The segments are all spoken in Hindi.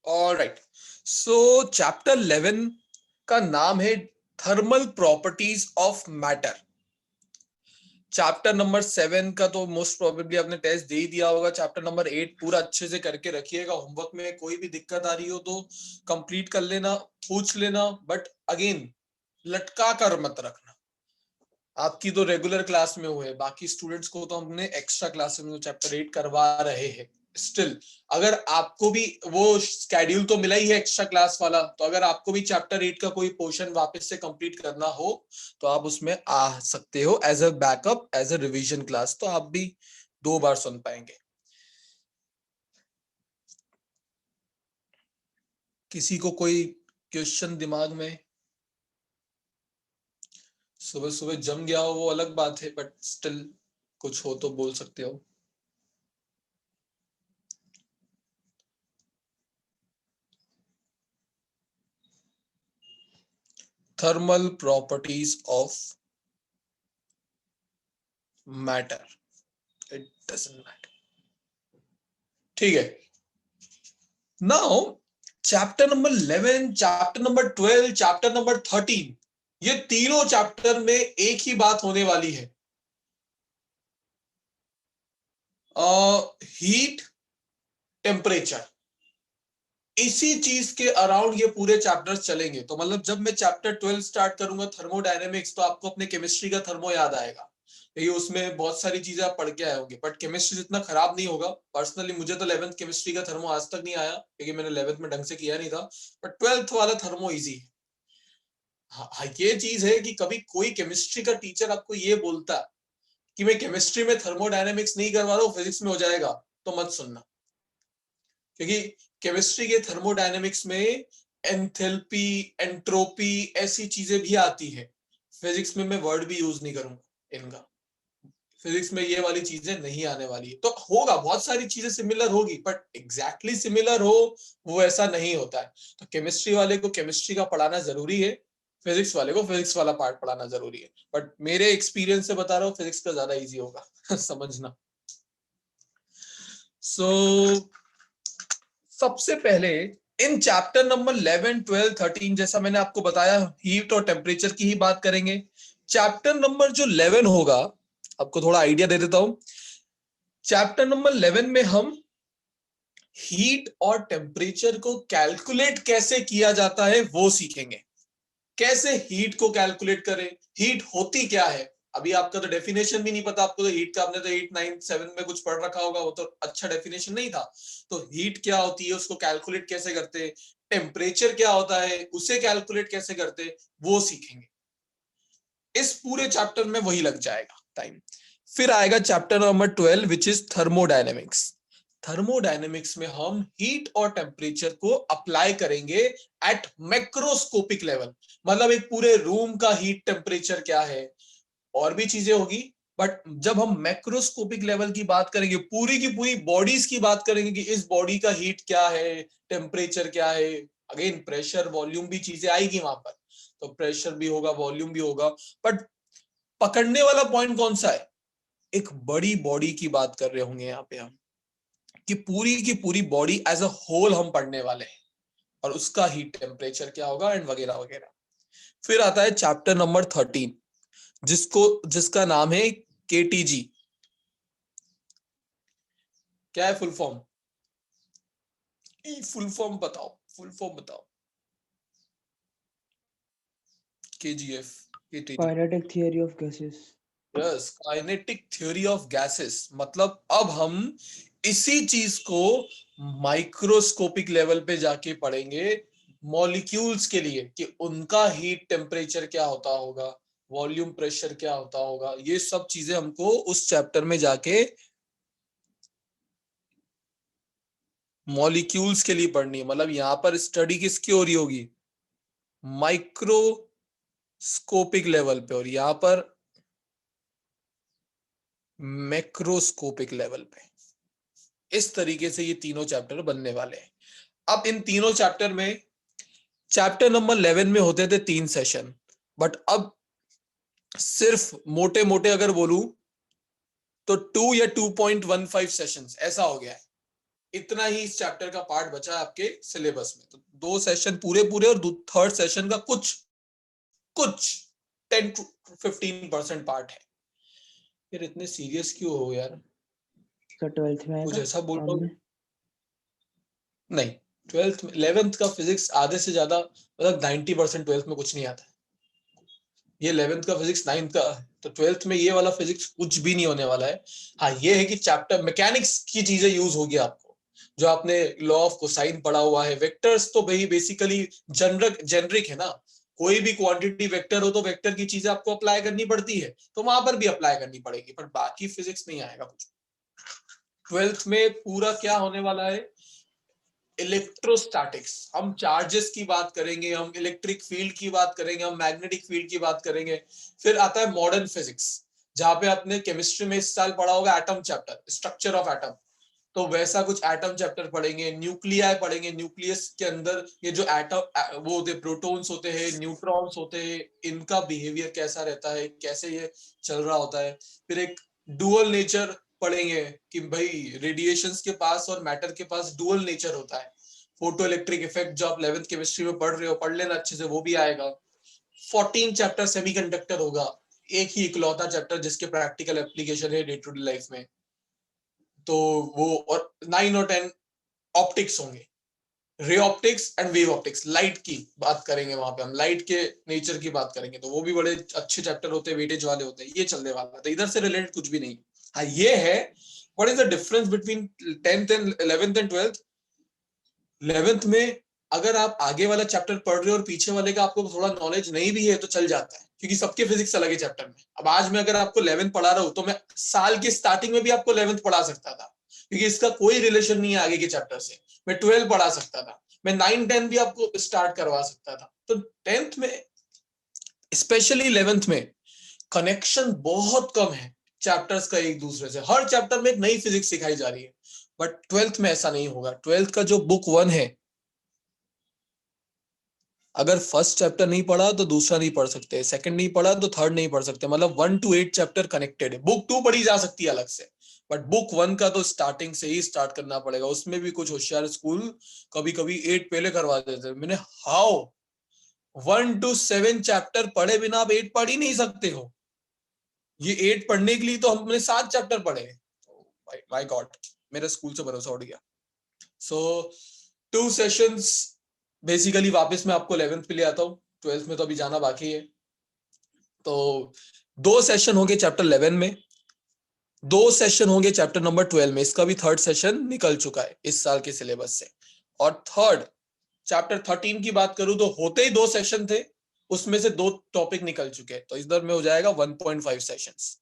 ऑलराइट, सो चैप्टर 11 का नाम है thermal properties of matter. Chapter number 7 का तो मोस्ट प्रोबेबली आपने टेस्ट दे ही दिया होगा। चैप्टर नंबर 8 पूरा अच्छे से करके रखिएगा। होमवर्क में कोई भी दिक्कत आ रही हो तो कंप्लीट कर लेना, पूछ लेना, बट अगेन लटका कर मत रखना। आपकी तो रेगुलर क्लास में हुए, बाकी स्टूडेंट्स को तो हमने एक्स्ट्रा क्लास में चैप्टर 8 करवा रहे हैं। स्टिल अगर आपको भी वो स्केड्यूल तो मिला ही है एक्स्ट्रा क्लास वाला, तो अगर आपको भी चैप्टर 8 का कोई पोर्शन वापस से कंप्लीट करना हो तो आप उसमें आ सकते हो as a backup, as a revision class, तो आप भी 2 बार सुन पाएंगे। किसी को कोई क्वेश्चन दिमाग में? सुबह सुबह जम गया हो वो अलग बात है, बट स्टिल कुछ हो तो बोल सकते हो। Thermal properties of matter, it doesn't matter. ठीक है, now chapter number 11, chapter number 12, chapter number 13, ये तीनों चैप्टर में एक ही बात होने वाली है, हीट, टेम्परेचर। इसी चीज के अराउंड ये पूरे चैप्टर्स चलेंगे। तो मतलब जब मैं चैप्टर 12 स्टार्ट करूंगा थर्मोडायनेमिक्स, तो आपको अपने केमिस्ट्री का थर्मो याद आएगा, क्योंकि उसमें बहुत सारी चीजें आप पढ़ के आए होंगे। बट केमिस्ट्री जितना खराब नहीं होगा। पर्सनली मुझे तो 11th केमिस्ट्री का थर्मो आज तक नहीं आया, क्योंकि मैंने 11th में ढंग से किया नहीं था। बट 12th वाला थर्मो इजी है। हाँ, ये चीज है कि कभी कोई केमिस्ट्री का टीचर आपको ये बोलता कि मैं केमिस्ट्री में थर्मोडायनेमिक्स नहीं करवा रहा हूँ, फिजिक्स में हो जाएगा, तो मत सुनना। क्योंकि केमिस्ट्री के थर्मोडायनेमिक्स में एंथैल्पी, एंट्रोपी ऐसी चीजें भी आती है। फिजिक्स में मैं वर्ड भी यूज नहीं करूंगा इनका। फिजिक्स में ये वाली चीजें नहीं आने वाली है। तो होगा, बहुत सारी चीजें सिमिलर होगी, बट एग्जैक्टली सिमिलर हो वो ऐसा नहीं होता है। तो केमिस्ट्री वाले को केमिस्ट्री का पढ़ाना जरूरी है, फिजिक्स वाले को फिजिक्स वाला पार्ट पढ़ाना जरूरी है। बट मेरे एक्सपीरियंस से बता रहा हूँ, फिजिक्स का ज्यादा इजी होगा समझना। सो सबसे पहले इन चैप्टर नंबर 11, 12, 13, जैसा मैंने आपको बताया, हीट और टेम्परेचर की ही बात करेंगे। चैप्टर नंबर जो 11 होगा, आपको थोड़ा आइडिया दे देता हूं। चैप्टर नंबर 11 में हम हीट और टेम्परेचर को कैलकुलेट कैसे किया जाता है वो सीखेंगे। कैसे हीट को कैलकुलेट करें, हीट होती क्या है। अभी आपका तो डेफिनेशन भी नहीं पता आपको, तो हीट का आपने तो 8, 9, 7 में कुछ पढ़ रखा होगा, वो तो अच्छा डेफिनेशन नहीं था। तो हीट क्या होती है, उसको कैलकुलेट कैसे करते हैं, टेम्परेचर क्या होता है उसे कैलकुलेट कैसे करते हैं, वो सीखेंगे। इस पूरे चैप्टर में वही लग जाएगा टाइम। फिर आएगा chapter number 12 which is thermodynamics. Thermodynamics में हम हीट और टेम्परेचर को अप्लाई करेंगे एट मैक्रोस्कोपिक लेवल। मतलब एक पूरे रूम का हीट टेम्परेचर क्या है, और भी चीजें होगी, बट जब हम मैक्रोस्कोपिक लेवल की बात करेंगे, पूरी की पूरी बॉडीज की बात करेंगे कि इस बॉडी का हीट क्या है, टेम्परेचर क्या है। अगेन प्रेशर, वॉल्यूम भी चीजें आएगी वहां पर, तो प्रेशर भी होगा, वॉल्यूम भी होगा। बट पकड़ने वाला पॉइंट कौन सा है, एक बड़ी बॉडी की बात कर रहे होंगे यहाँ पे हम, कि पूरी की पूरी बॉडी एज अ होल हम पढ़ने वाले हैं, और उसका हीट टेम्परेचर क्या होगा एंड वगैरह वगैरह। फिर आता है चैप्टर नंबर 13, जिसका नाम है केटीजी। क्या है फुल फॉर्म? फुल फॉर्म बताओ, फुल फॉर्म बताओ। KGF, KTG. Kinetic theory of gases. Yes, kinetic theory of gases. मतलब अब हम इसी चीज को माइक्रोस्कोपिक लेवल पे जाके पढ़ेंगे मॉलिक्यूल्स के लिए, कि उनका हीट टेम्परेचर क्या होता होगा, वॉल्यूम प्रेशर क्या होता होगा। ये सब चीजें हमको उस चैप्टर में जाके मॉलिक्यूल्स के लिए पढ़नी है। मतलब यहां पर स्टडी किसकी हो रही होगी, माइक्रोस्कोपिक लेवल पे, और यहां पर मैक्रोस्कोपिक लेवल पे। इस तरीके से ये तीनों चैप्टर बनने वाले हैं। अब इन तीनों चैप्टर में, चैप्टर नंबर 11 में होते थे 3 सेशन, बट अब सिर्फ मोटे मोटे अगर बोलूं तो 2 या 2.15 सेशंस ऐसा हो गया है। इतना ही इस चैप्टर का पार्ट बचा है आपके सिलेबस में। तो 2 सेशन पूरे पूरे और थर्ड सेशन का कुछ कुछ 10 to 15% पार्ट है। फिर इतने सीरियस क्यों हो यार? सर 12th में कुछ आएगा ऐसा बोल रहा काम में? हूँ? नहीं, 12th में 11th का फिजिक्स आधे से ज्यादा, मतलब 90% 12th में कुछ नहीं आता। ये 11th का फिजिक्स 9th का, तो 12th में ये वाला फिजिक्स कुछ भी नहीं होने वाला है। हाँ ये है कि चैप्टर मैकेनिक्स की चीजें यूज होगी आपको, जो आपने लॉ ऑफ कोसाइन पढ़ा हुआ है। वेक्टर्स तो भाई बेसिकली जेनरिक है ना, कोई भी क्वांटिटी वेक्टर हो तो वेक्टर की चीजें आपको अप्लाई करनी पड़ती है, तो वहां पर भी अप्लाई करनी पड़ेगी, पर बाकी फिजिक्स नहीं आएगा कुछ। 12th में पूरा क्या होने वाला है? इलेक्ट्रोस्टैटिक्स। हम चार्जेस की बात करेंगे, हम इलेक्ट्रिक फील्ड की बात करेंगे, हम मैग्नेटिक फील्ड की बात करेंगे। फिर आता है मॉडर्न फिजिक्स, जहां पे आपने केमिस्ट्री में इस साल पढ़ा होगा atom chapter, structure of atom, तो वैसा कुछ एटम चैप्टर पढ़ेंगे। न्यूक्लियाई पढ़ेंगे, न्यूक्लियस के अंदर ये जो एटम वो होते, प्रोटॉन्स होते हैं, न्यूट्रॉन्स होते हैं, इनका बिहेवियर कैसा रहता है, कैसे ये चल रहा होता है। फिर एक डुअल नेचर पढ़ेंगे कि भाई रेडिएशंस के पास और मैटर के पास डुअल नेचर होता है। फोटो इलेक्ट्रिक इफेक्ट जो आप 11th केमिस्ट्री में पढ़ रहे हो, पढ़ लेना अच्छे से, वो भी आएगा। 14 चैप्टर सेमीकंडक्टर होगा, एक ही इकलौता चैप्टर जिसके प्रैक्टिकल एप्लीकेशन है डे टू डे लाइफ में। तो वो, और 9 और 10 ऑप्टिक्स होंगे, ray optics and wave optics, light की बात करेंगे, वहां पे हम लाइट के नेचर की बात करेंगे, तो वो भी बड़े अच्छे चैप्टर होते हैं, वेटेज वाले होते हैं। ये चलने वाला, तो इधर से रिलेटेड कुछ भी नहीं। हाँ ये है, what is the difference between 10th and 11th and 12th? 11th में अगर आप आगे वाला चैप्टर पढ़ रहे हो और पीछे वाले का आपको थोड़ा नॉलेज नहीं भी है तो चल जाता है, क्योंकि सबके फिजिक्स अलग है चैप्टर में। अब आज मैं अगर आपको 11th पढ़ा रहा हूं तो मैं साल के स्टार्टिंग में भी आपको 11th पढ़ा सकता था, क्योंकि इसका कोई रिलेशन नहीं है आगे के चैप्टर से। मैं 12 पढ़ा सकता था, मैं 9 10 भी आपको स्टार्ट करवा सकता था। तो 10th में, स्पेशली 11th में, कनेक्शन बहुत कम है चैप्टर्स का एक दूसरे से। हर चैप्टर में एक नई फिजिक्स सिखाई जा रही है, बट 12th में ऐसा नहीं होगा। 12th का जो बुक 1 है, अगर फर्स्ट चैप्टर नहीं पढ़ा तो दूसरा नहीं पढ़ सकते, सेकंड नहीं पढ़ा तो थर्ड नहीं पढ़ सकते। मतलब 1 to 8 चैप्टर कनेक्टेड है। बुक 2 पढ़ी जा सकती है अलग से, बट बुक 1 का तो स्टार्टिंग से ही स्टार्ट करना पड़ेगा। उसमें भी कुछ होशियार स्कूल कभी कभी 8 पहले करवा देते हैं। मैंने हाउ 1 to 7 चैप्टर पढ़े बिना आप 8 पढ़ ही नहीं सकते हो। ये 8 पढ़ने के लिए तो हमने 7 चैप्टर पढ़े। माय गॉड, मेरे स्कूल से भरोसा उठ गया। सो 2 सेशंस बेसिकली। वापस मैं आपको 11th पे ले आता हूँ, 12th में तो अभी जाना बाकी है। तो 2 सेशन होंगे चैप्टर 11 में, 2 सेशन होंगे चैप्टर नंबर 12 में। इसका भी थर्ड सेशन निकल चुका है इस साल के सिलेबस से। और थर्ड चैप्टर 13 की बात करूं तो होते ही 2 सेशन थे, उसमें से 2 टॉपिक निकल चुके हैं, तो इधर में हो जाएगा 1.5 सेशंस,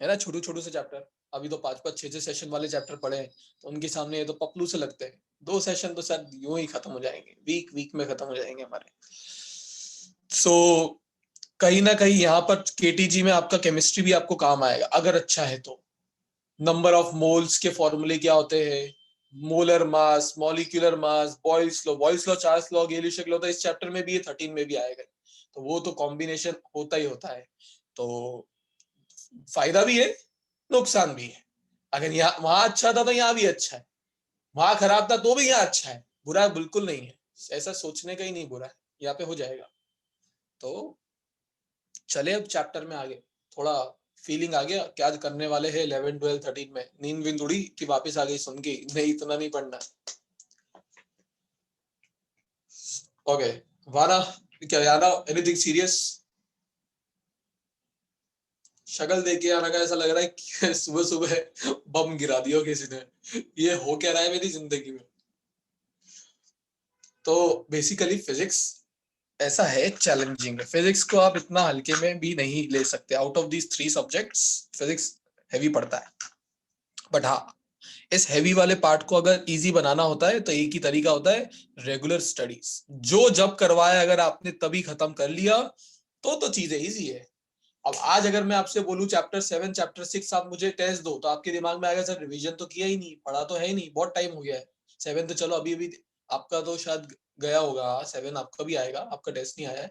है ना। छोटू छोटू से चैप्टर, अभी तो 5 5 6 6 सेशन वाले चैप्टर पढ़े हैं, तो उनके सामने ये तो पपलू से लगते हैं। 2 सेशन तो सर यूं ही खत्म हो जाएंगे, वीक वीक में खत्म हो जाएंगे हमारे। सो कहीं ना कहीं यहाँ पर केटीजी में आपका केमिस्ट्री भी आपको काम आएगा अगर अच्छा है तो। नंबर ऑफ मोल्स के फॉर्मूले क्या होते हैं, molar mass, molecular mass, Boyle's law, Charles law, Gay Lussac law, तो इस चैप्टर में भी, ये 13 में भी आएगा। तो वो तो कॉम्बिनेशन होता ही होता है। तो फायदा भी है, नुकसान भी है। अगर यहाँ वहां अच्छा था तो यहाँ भी अच्छा है, वहां खराब था तो भी यहाँ अच्छा है, बुरा बिल्कुल नहीं है। ऐसा सोचने का ही नहीं बुरा है, यहाँ पे हो जाएगा। तो चले अब चैप्टर में आगे। थोड़ा फीलिंग आ गया क्या करने वाले हैं 11 12 13 में। नींद विंद उड़ी कि वापस आ गई सुन के नहीं इतना नहीं पढ़ना? ओके, वाना, क्या यारा, एनीथिंग सीरियस? शक्ल देख के यार ऐसा लग रहा है कि सुबह सुबह बम गिरा दिया किसी ने। ये हो क्या रहा है मेरी जिंदगी में? तो बेसिकली फिजिक्स ऐसा है, चैलेंजिंग है। फिजिक्स को आप इतना हल्के में भी नहीं ले सकते। Out of these 3 subjects physics heavy पड़ता है। बट हाँ, इस हैवी वाले पार्ट को अगर इजी बनाना होता है तो एक ही तरीका होता है, रेगुलर स्टडीज। जो जब करवाया अगर आपने तभी खत्म कर लिया तो चीजें इजी है। अब आज अगर मैं आपसे बोलूं चैप्टर 7 चैप्टर 6 आप मुझे टेस्ट दो, तो आपके दिमाग में आएगा सर रिवीजन तो किया ही नहीं, पढ़ा तो है ही नहीं, बहुत टाइम हो गया है। 7 तो चलो अभी अभी आपका तो शायद गया होगा, 7 आपका भी आएगा, आपका टेस्ट नहीं आया है।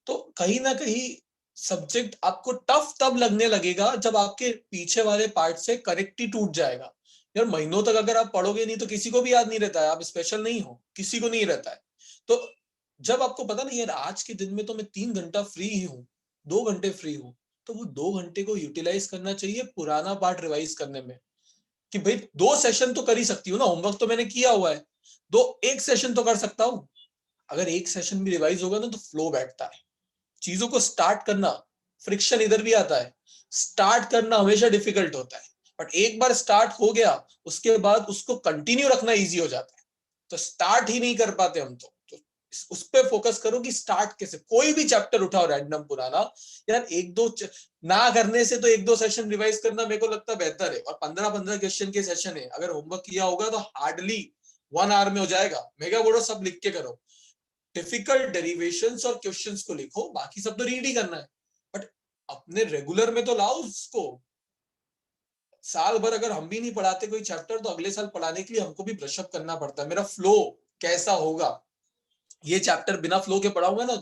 तो कहीं ना कहीं सब्जेक्ट आपको टफ तब लगने लगेगा जब आपके पीछे वाले पार्ट से कनेक्ट ही टूट जाएगा। यार महीनों तक अगर आप पढ़ोगे नहीं तो किसी को भी याद नहीं रहता है, आप स्पेशल नहीं हो, किसी को नहीं रहता है। तो जब आपको पता नहीं यार आज के दिन में तो मैं 3 घंटा फ्री ही हूँ, 2 घंटे फ्री हूँ, तो वो 2 घंटे को यूटिलाइज करना चाहिए पुराना पार्ट रिवाइज करने में। कि भाई 2 सेशन तो कर ही सकती हूँ ना, होमवर्क तो मैंने किया हुआ है, एक सेशन तो कर सकता हूँ। अगर एक सेशन भी रिवाइज होगा ना तो फ्लो बैठता है। चीजों को स्टार्ट करना, फ्रिक्शन इधर भी आता है, स्टार्ट करना हमेशा डिफिकल्ट होता है, बट एक बार स्टार्ट हो गया उसके बाद उसको कंटिन्यू रखना इजी हो जाता है। तो स्टार्ट ही नहीं कर पाते हम तो उस पे फोकस करो कि स्टार्ट कैसे। कोई भी चैप्टर उठाओ रैंडम पुराना, यार एक दो ना करने से तो 1-2 सेशन रिवाइज करना मेरे को लगता है बेहतर है। और 15-15 क्वेश्चन के सेशन है, अगर होमवर्क किया होगा तो हार्डली 1 आवर में हो जाएगा। मेगा बोर्डो सब लिख के करो, डिफिकल्ट डेरिवेशंस और क्वेश्चंस को लिखो, बाकी सब तो रीड ही करना है, बट अपने रेगुलर में तो लाओ उसको। साल भर अगर हम भी नहीं पढ़ाते कोई चैप्टर तो अगले साल पढ़ाने के लिए हमको भी ब्रशअप करना पड़ता है। मेरा फ्लो कैसा होगा, ये चैप्टर बिना फ्लो के पढ़ाऊंगा ना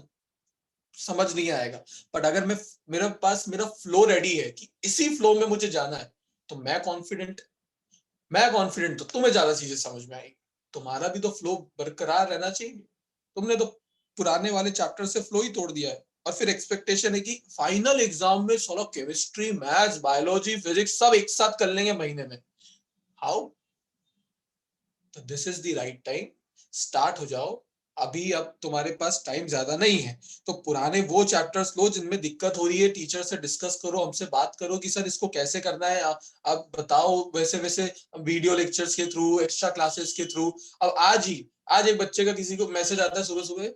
समझ नहीं आएगा, बट अगर मेरे पास मेरा फ्लो रेडी है कि इसी फ्लो में मुझे जाना है तो मैं कॉन्फिडेंट तो तुम्हें ज्यादा चीजें समझ में आएगी। तुम्हारा भी तो फ्लो बरकरार रहना चाहिए। तुमने तो पुराने वाले चैप्टर से फ्लो ही तोड़ दिया है, और फिर एक्सपेक्टेशन है कि फाइनल एग्जाम में चलो केमिस्ट्री, मैथ्स, बायोलॉजी, फिजिक्स सब एक साथ कर लेंगे महीने में। हाउ? तो this is the right time, start हो जाओ। अभी अब तुम्हारे पास टाइम ज्यादा नहीं है, तो पुराने वो चैप्टर्स लो जिनमें दिक्कत हो रही है, टीचर से डिस्कस करो, हमसे बात करो कि सर इसको कैसे करना है, आप बताओ। वैसे वैसे वीडियो लेक्चर्स के थ्रू, एक्स्ट्रा क्लासेस के थ्रू। अब आज एक बच्चे का किसी को मैसेज आता है सुबह सुबह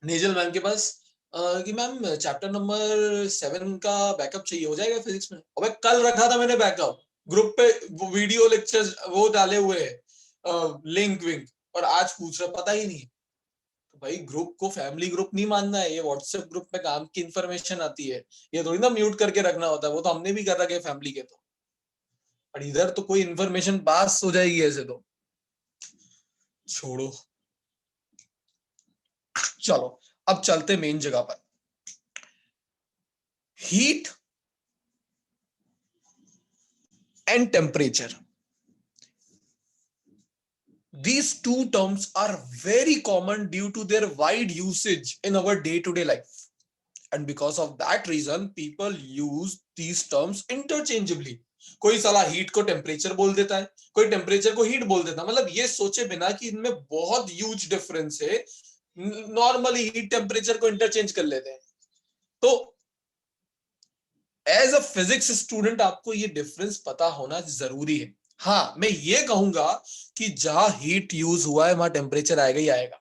नेजल मैम के पास कि मैम चैप्टर नंबर 7 का बैकअप चाहिए, हो जाएगा फिजिक्स में? अबे कल रखा था मैंने बैकअप, ग्रुप पे वो वीडियो लेक्चर्स वो डाले हुए हैं, लिंक विंक, और आज पूछ रहा पता ही नहीं। तो भाई ग्रुप को फैमिली ग्रुप नहीं मानना है, ये व्हाट्सएप ग्रुप में काम की इंफॉर्मेशन आती है, ये थोड़ी ना म्यूट करके रखना होता है। वो तो हमने भी कर रखे फैमिली के, तो और इधर तो कोई इंफॉर्मेशन पास हो जाएगी ऐसे तो छोड़ो। चलो अब चलते मेन जगह पर। Heat and temperature, these two terms are very common due to their wide usage in our day-to-day life, and because of that reason people use these terms interchangeably. कोई साला हीट को टेम्परेचर बोल देता है, कोई टेम्परेचर को हीट बोल देता है, मतलब ये सोचे बिना कि इनमें बहुत ह्यूज डिफरेंस है, नॉर्मली हीट टेम्परेचर को इंटरचेंज कर लेते हैं। तो एज अ फिजिक्स स्टूडेंट आपको ये डिफरेंस पता होना जरूरी है। हाँ, मैं ये कहूंगा कि जहां हीट यूज हुआ है वहां टेम्परेचर आएगा ही आएगा।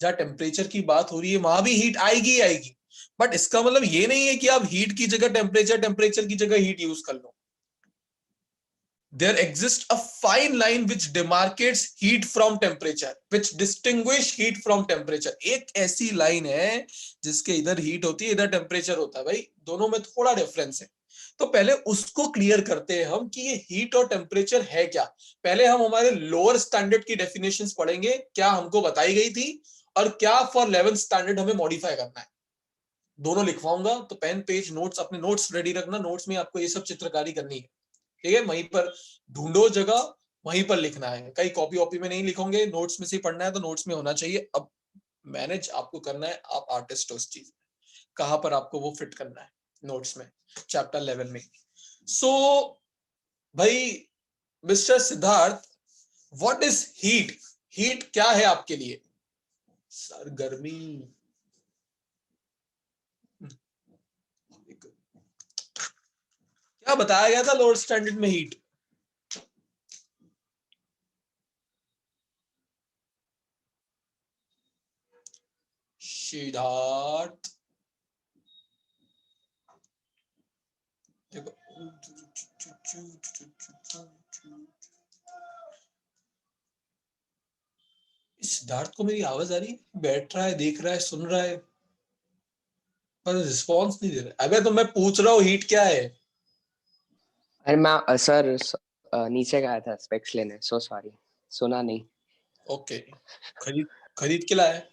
जहां टेम्परेचर की बात हो रही है वहां भी हीट आएगी ही आएगी, बट इसका मतलब ये नहीं है कि आप हीट की जगह टेम्परेचर, टेम्परेचर की जगह हीट यूज कर लो। There exists a fine line which demarcates heat from temperature, which distinguish heat from temperature. एक ऐसी लाइन है जिसके इधर हीट होती है, इधर टेम्परेचर होता है। भाई दोनों में थोड़ा डिफरेंस है, तो पहले उसको क्लियर करते हैं हम कि ये हीट और टेम्परेचर है क्या। पहले हम हमारे लोअर स्टैंडर्ड की डेफिनेशंस पढ़ेंगे, क्या हमको बताई गई थी, और क्या फॉर 11th स्टैंडर्ड हमें मॉडिफाई करना है। दोनों लिखवाऊंगा, तो पेन पेज नोट्स, अपने नोट्स रेडी रखना। नोट्स में आपको ये सब चित्रकारी करनी है, ठीक है? वहीं पर ढूंढो जगह, वहीं पर लिखना है। कई कॉपी वॉपी में नहीं लिखोगे, नोट्स में से ही पढ़ना है, तो नोट्स में होना चाहिए। अब मैनेज आपको करना है, आप आर्टिस्ट हो उस चीज में, कहां पर आपको वो फिट करना है नोट्स में, चैप्टर 11 में। सो भाई mister Siddharth, what is heat? Heat क्या है आपके लिए? सर गर्मी, क्या बताया गया था लोअर स्टैंडर्ड में हीट? सिद्धार्थ देखो, सिद्धार्थ को मेरी आवाज आ रही है? बैठ रहा है, देख रहा है, सुन रहा है, पर रिस्पॉन्स नहीं दे रहा है। अबे तो मैं पूछ रहा हूँ हीट क्या है। अरे मैं सर नीचे गया था स्पेक्स लेने, सो सॉरी, सुना नहीं। ओके, खरीद खरीद के लाया है?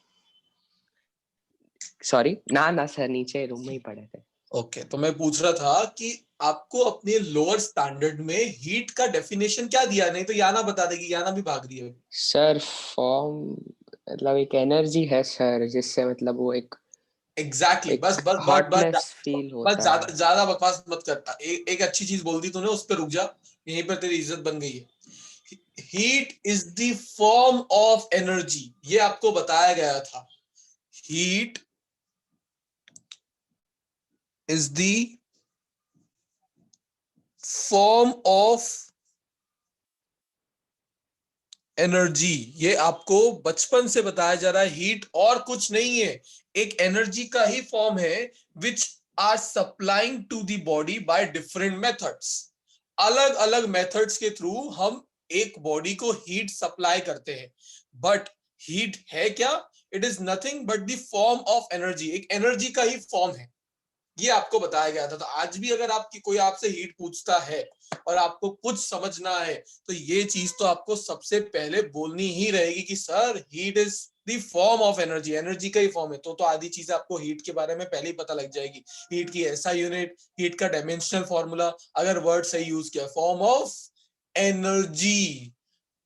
सॉरी, ना ना सर, नीचे रूम में ही पड़े थे। ओके, तो मैं पूछ रहा था कि आपको अपने लोअर स्टैंडर्ड में हीट का डेफिनेशन क्या दिया, नहीं तो याना बता देगी, याना भी भाग रही है। सर फॉर्म मतलब एक एनर्जी है सर, जिससे मतलब वो एक एग्जैक्टली एक बस बस बस बस हॉटनेस फील बस होता है। ज्यादा ज्यादा बकवास मत करता। एक अच्छी चीज बोल दी तूने, उस पर रुक जा, यहीं पर तेरी इज्जत बन गई है। Heat is the form of energy, ये आपको बताया गया था। Heat is the form of energy, ये आपको बचपन से बताया जा रहा है। हीट और कुछ नहीं है, एक एनर्जी का ही फॉर्म है, which are supplying to the body by different methods. अलग अलग मेथड्स के थ्रू हम एक बॉडी को हीट सप्लाई करते हैं। बट हीट है क्या? It is nothing but the form of energy, एक एनर्जी का ही फॉर्म है, ये आपको बताया गया था। तो आज भी अगर आपकी कोई आपसे हीट पूछता है और आपको कुछ समझना है, तो ये चीज तो आपको सबसे पहले बोलनी ही रहेगी कि sir heat is the form of energy, energy का ही फॉर्म है। तो आधी चीजें आपको हीट के बारे में पहले ही पता लग जाएगी। हीट की ऐसा यूनिट, हीट का डायमेंशनल फॉर्मूला, अगर वर्ड सही यूज किया, फॉर्म ऑफ एनर्जी,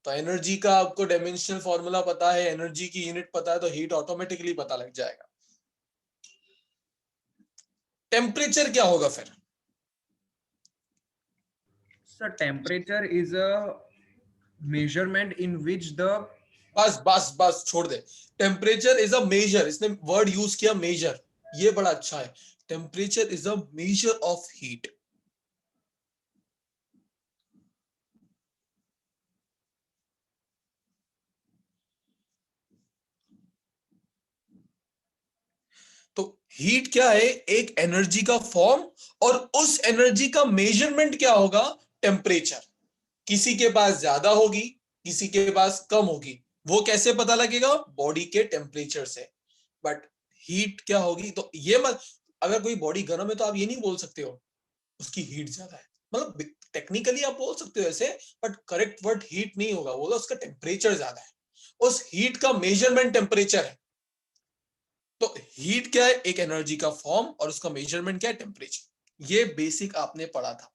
तो एनर्जी का आपको डायमेंशनल फॉर्मूला पता है, एनर्जी की यूनिट पता है, तो हीट ऑटोमेटिकली पता लग जाएगा। टेम्परेचर क्या होगा फिर? So temperature is a measurement in which the बस बस बस छोड़ दे। टेम्परेचर इज अ मेजर, इसने वर्ड यूज किया मेजर, ये बड़ा अच्छा है। Temperature is a measure of heat. तो हीट क्या है? एक एनर्जी का फॉर्म, और उस एनर्जी का मेजरमेंट क्या होगा? टेम्परेचर। किसी के पास ज्यादा होगी, किसी के पास कम होगी, वो कैसे पता लगेगा? बॉडी के टेम्परेचर से। बट हीट क्या होगी? तो ये मत, अगर कोई बॉडी गर्म है तो आप ये नहीं बोल सकते हो उसकी हीट ज्यादा है, मतलब टेक्निकली आप बोल सकते हो ऐसे, बट करेक्ट वर्ड हीट नहीं होगा, बोला उसका टेम्परेचर ज्यादा है, उस हीट का मेजरमेंट टेम्परेचर है। तो हीट क्या है? एक एनर्जी का फॉर्म, और उसका मेजरमेंट क्या है? टेम्परेचर। ये बेसिक आपने पढ़ा था।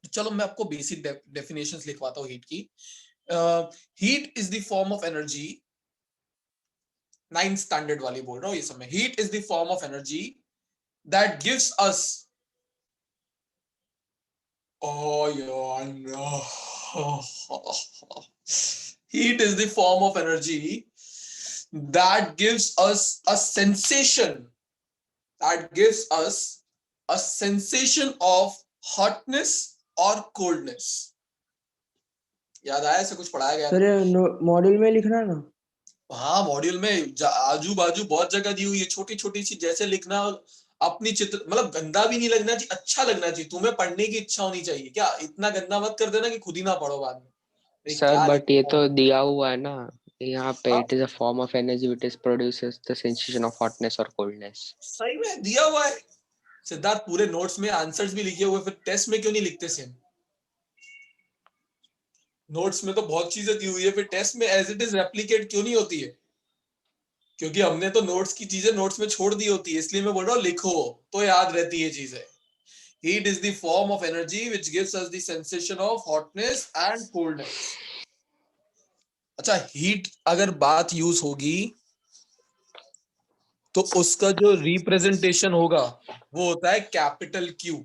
तो चलो मैं आपको बेसिक डेफिनेशंस लिखवाता हूँ हीट की। Heat is the form of energy, 9th standard वाली बोल रहा हूँ ये समय। Heat is the form of energy that gives us, oh yeah, no. Heat is the form of energy that gives us a sensation, that gives us a sensation of hotness or coldness. याद आया? ऐसे कुछ पढ़ाया गया? सर मॉड्यूल में लिखना ना। हाँ, मॉड्यूल में आजू बाजू बहुत जगह दी हुई है, छोटी छोटी सी जैसे लिखना, अपनी चित्र, मतलब गंदा भी नहीं लगना चाहिए, अच्छा लगना चाहिए, तुम्हें पढ़ने की इच्छा होनी चाहिए। क्या इतना गंदा मत कर देना कि खुद ही ना पढ़ो बाद में, भाई सर क्या बट ये लिखा तो है। दिया हुआ है ना यहाँ पे, हाँ, it is a form of energy which is produces the sensation of hotness और कोल्डनेस। सही में दिया हुआ है सिद्धार्थ, पूरे नोट्स में आंसर्स भी लिखे हुए, फिर टेस्ट में क्यों नहीं लिखते सेम? नोट्स में तो बहुत चीजें दी हुई है, फिर टेस्ट में एज इट इज रेप्लिकेट क्यों नहीं होती है? क्योंकि हमने तो नोट्स की चीजें नोट्स में छोड़ दी होती है, इसलिए मैं बोल रहा हूँ लिखो तो याद रहती है चीजें। Heat is the form of energy which gives us the sensation of hotness and coldness. अच्छा, हीट अगर बात यूज होगी तो उसका जो रिप्रेजेंटेशन होगा वो होता है कैपिटल क्यू।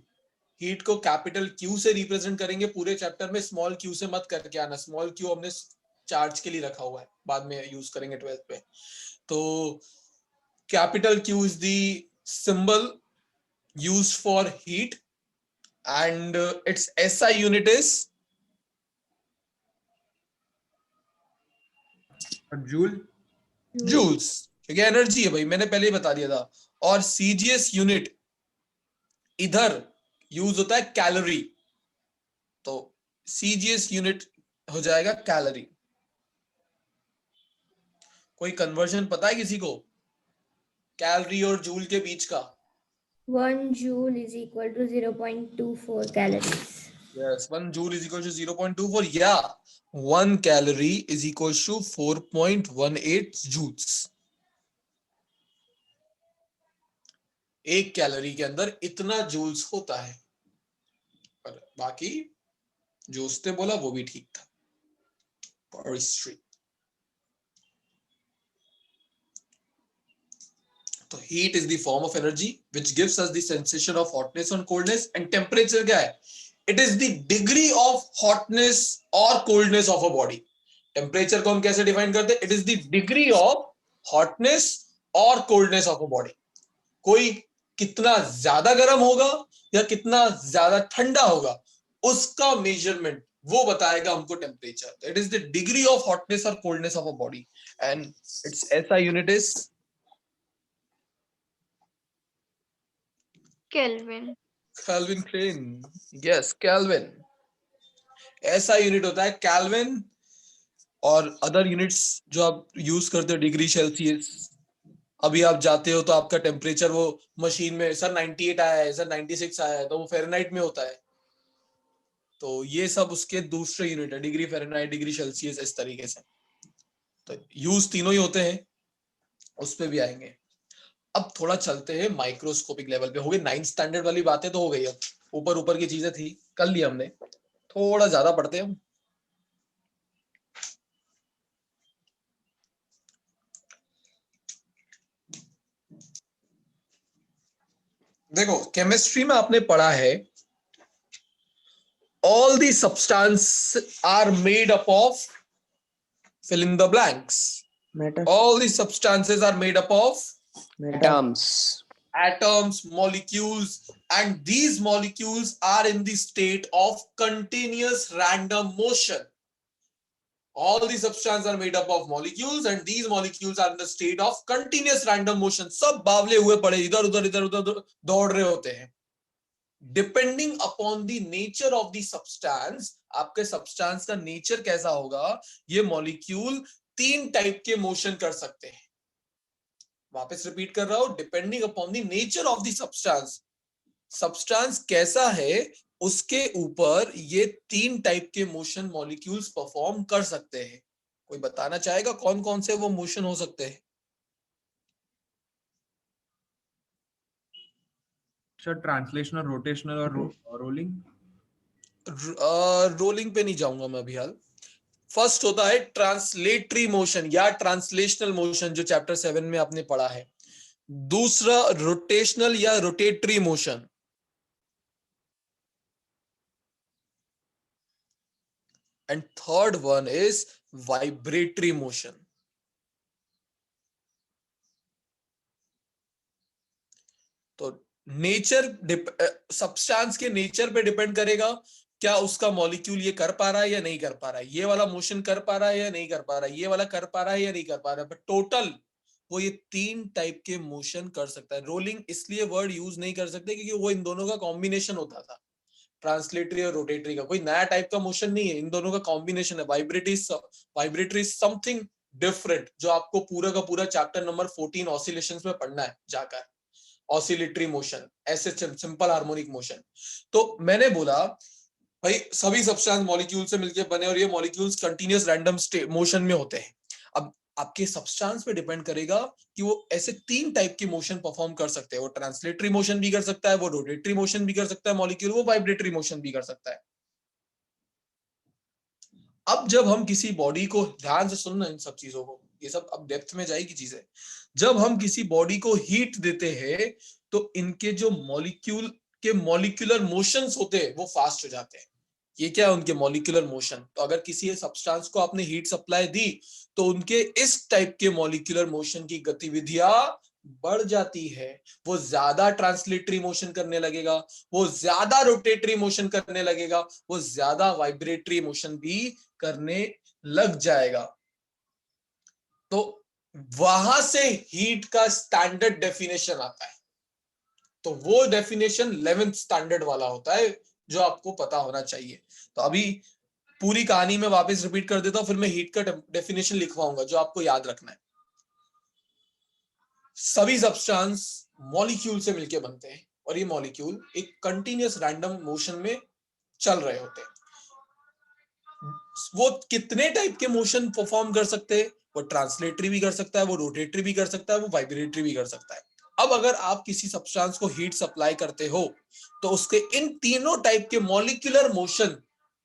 हीट को कैपिटल क्यू से रिप्रेजेंट करेंगे पूरे चैप्टर में, स्मॉल क्यू से मत करके आना, स्मॉल क्यू हमने चार्ज के लिए रखा हुआ है, बाद में यूज करेंगे 12th पे। तो capital Q is the symbol used for heat, and its SI unit is joule. Joules, क्योंकि एनर्जी है भाई, मैंने पहले ही बता दिया था। और CGS यूनिट इधर यूज होता है कैलोरी, तो CGS यूनिट हो जाएगा कैलोरी। कोई कन्वर्जन पता है किसी को कैलोरी और जूल के बीच का? 1 joule is equal to 0.24 calories. Yes, 1 joule is equal to 0.24. Yeah, 1 calorie is equal to 4.18 joules. एक कैलोरी के अंदर इतना जूल्स होता है, पर बाकी जो उसने बोला वो भी ठीक था। तो heat is the form of energy which gives us the sensation of hotness और कोल्डनेस, एंड टेम्परेचर क्या है? It is the degree of hotness और coldness of a body. Temperature को हम कैसे डिफाइन करते हैं? It is the degree of hotness और कोल्डनेस ऑफ अ बॉडी। कोई कितना ज्यादा गर्म होगा या कितना ज्यादा ठंडा होगा, उसका मेजरमेंट वो बताएगा हमको temperature. It is the degree of hotness और coldness of a body, and its SI unit is Kelvin. Kelvin Klein. Yes, Kelvin. SI unit होता है केल्विन। और अदर यूनिट्स जो आप यूज करते हो, डिग्री सेल्सियस। अभी आप जाते हो तो आपका टेम्परेचर वो मशीन में सर 98 आया है, सर 96 आया है, तो वो फ़ारेनहाइट में होता है। तो ये सब उसके दूसरे यूनिट है, डिग्री फ़ारेनहाइट, डिग्री सेल्सियस, इस तरीके से। तो यूज तीनों ही होते हैं, उस पे भी आएंगे। अब थोड़ा चलते हैं माइक्रोस्कोपिक लेवल पे। हो गई 9th स्टैंडर्ड वाली बातें तो हो गई, अब ऊपर ऊपर की चीजें थी कर ली हमने, थोड़ा ज्यादा पढ़ते हैं हम। देखो केमिस्ट्री में आपने पढ़ा है all the substance are made up of, fill in the blanks. Matter. All the substances are made up of Matter. Atoms. atoms, molecules, and these molecules are in the state of continuous random motion. All the substances are made up of molecules, and these molecules are in the state of continuous random motion. सब बावले हुए पड़े इधर उधर इधर उधर दौड़ रहे होते हैं। Depending upon the nature of the substance, आपके substance का nature कैसा होगा, ये molecule 3 टाइप के मोशन कर सकते हैं। वापस रिपीट कर रहा हूं, depending upon the nature of the substance, substance कैसा है उसके ऊपर ये 3 टाइप के मोशन मॉलिक्यूल्स परफॉर्म कर सकते हैं। कोई बताना चाहेगा कौन कौन से वो मोशन हो सकते हैं? सर ट्रांसलेशनल, रोटेशनल और रोलिंग। रोलिंग पे नहीं जाऊंगा मैं अभी हाल। फर्स्ट होता है ट्रांसलेटरी मोशन या ट्रांसलेशनल मोशन, जो चैप्टर 7 में आपने पढ़ा है। दूसरा रोटेशनल या rotatory motion. And third one is vibratory motion. तो नेचर सब्सटेंस के नेचर पे डिपेंड करेगा, क्या उसका मॉलिक्यूल ये कर पा रहा है या नहीं कर पा रहा है, ये वाला मोशन कर पा रहा है या नहीं कर पा रहा है, ये वाला कर पा रहा है या नहीं कर पा रहा है। बट टोटल वो ये 3 टाइप के मोशन कर सकता है। रोलिंग इसलिए वर्ड यूज नहीं कर सकते क्योंकि वो इन दोनों का कॉम्बिनेशन होता था, ट्रांसलेटरी और रोटेटरी का। कोई नया टाइप का मोशन नहीं है, इन दोनों का कॉम्बिनेशन है। वाइब्रेटरी समथिंग डिफरेंट, जो आपको पूरा का पूरा चैप्टर नंबर 14 ऑसिलेशंस में पढ़ना है जाकर। ऑसिलेटरी मोशन, ऐसे सिंपल हार्मोनिक मोशन। तो मैंने बोला भाई सभी सब्सटेंस मॉलिक्यूल से मिलकर बने और ये मॉलिक्यूल्स कंटीन्यूअस रैंडम मोशन में होते हैं। अब आपके सब्सटेंस पे डिपेंड करेगा कि वो ऐसे 3 टाइप के मोशन परफॉर्म कर सकते हैं। वो ट्रांसलेटरी मोशन भी कर सकता है, वो रोटेटरी मोशन भी कर सकता है मॉलिक्यूल, वो वाइब्रेटरी मोशन भी कर सकता है। अब जब हम किसी बॉडी को, ध्यान से सुनना इन सब चीजों को, ये सब अब डेप्थ में जाएगी चीजें। जब हम किसी बॉडी को हीट देते हैं तो इनके जो मॉलिक्यूल के मॉलिक्यूलर मोशंस होते हैं वो फास्ट हो जाते हैं। ये क्या है? उनके मॉलिक्यूलर मोशन। तो अगर किसी सब्सटेंस को आपने हीट सप्लाई दी तो उनके इस टाइप के मॉलिक्यूलर मोशन की गतिविधियां बढ़ जाती है। वो ज्यादा ट्रांसलेटरी मोशन करने लगेगा, वो ज्यादा रोटेटरी मोशन करने लगेगा, वो ज्यादा वाइब्रेटरी मोशन भी करने लग जाएगा। तो वहां से हीट का स्टैंडर्ड डेफिनेशन आता है। तो वो डेफिनेशन 11th स्टैंडर्ड वाला होता है जो आपको पता होना चाहिए। तो अभी पूरी कहानी में वापस रिपीट कर देता हूं, फिर मैं हीट का डेफिनेशन लिखवाऊंगा जो आपको याद रखना है। सभी सब्सटेंस मॉलिक्यूल से मिलकर बनते हैं और ये मॉलिक्यूल एक कंटीन्यूअस रैंडम मोशन में चल रहे होते हैं। वो कितने टाइप के मोशन परफॉर्म कर सकते हैं? वो ट्रांसलेटरी भी कर सकता है, वो रोटेटरी भी कर सकता है, वो वाइब्रेटरी भी कर सकता है। अब अगर आप किसी सब्सटेंस को हीट सप्लाई करते हो तो उसके इन तीनों टाइप के मॉलिक्यूलर मोशन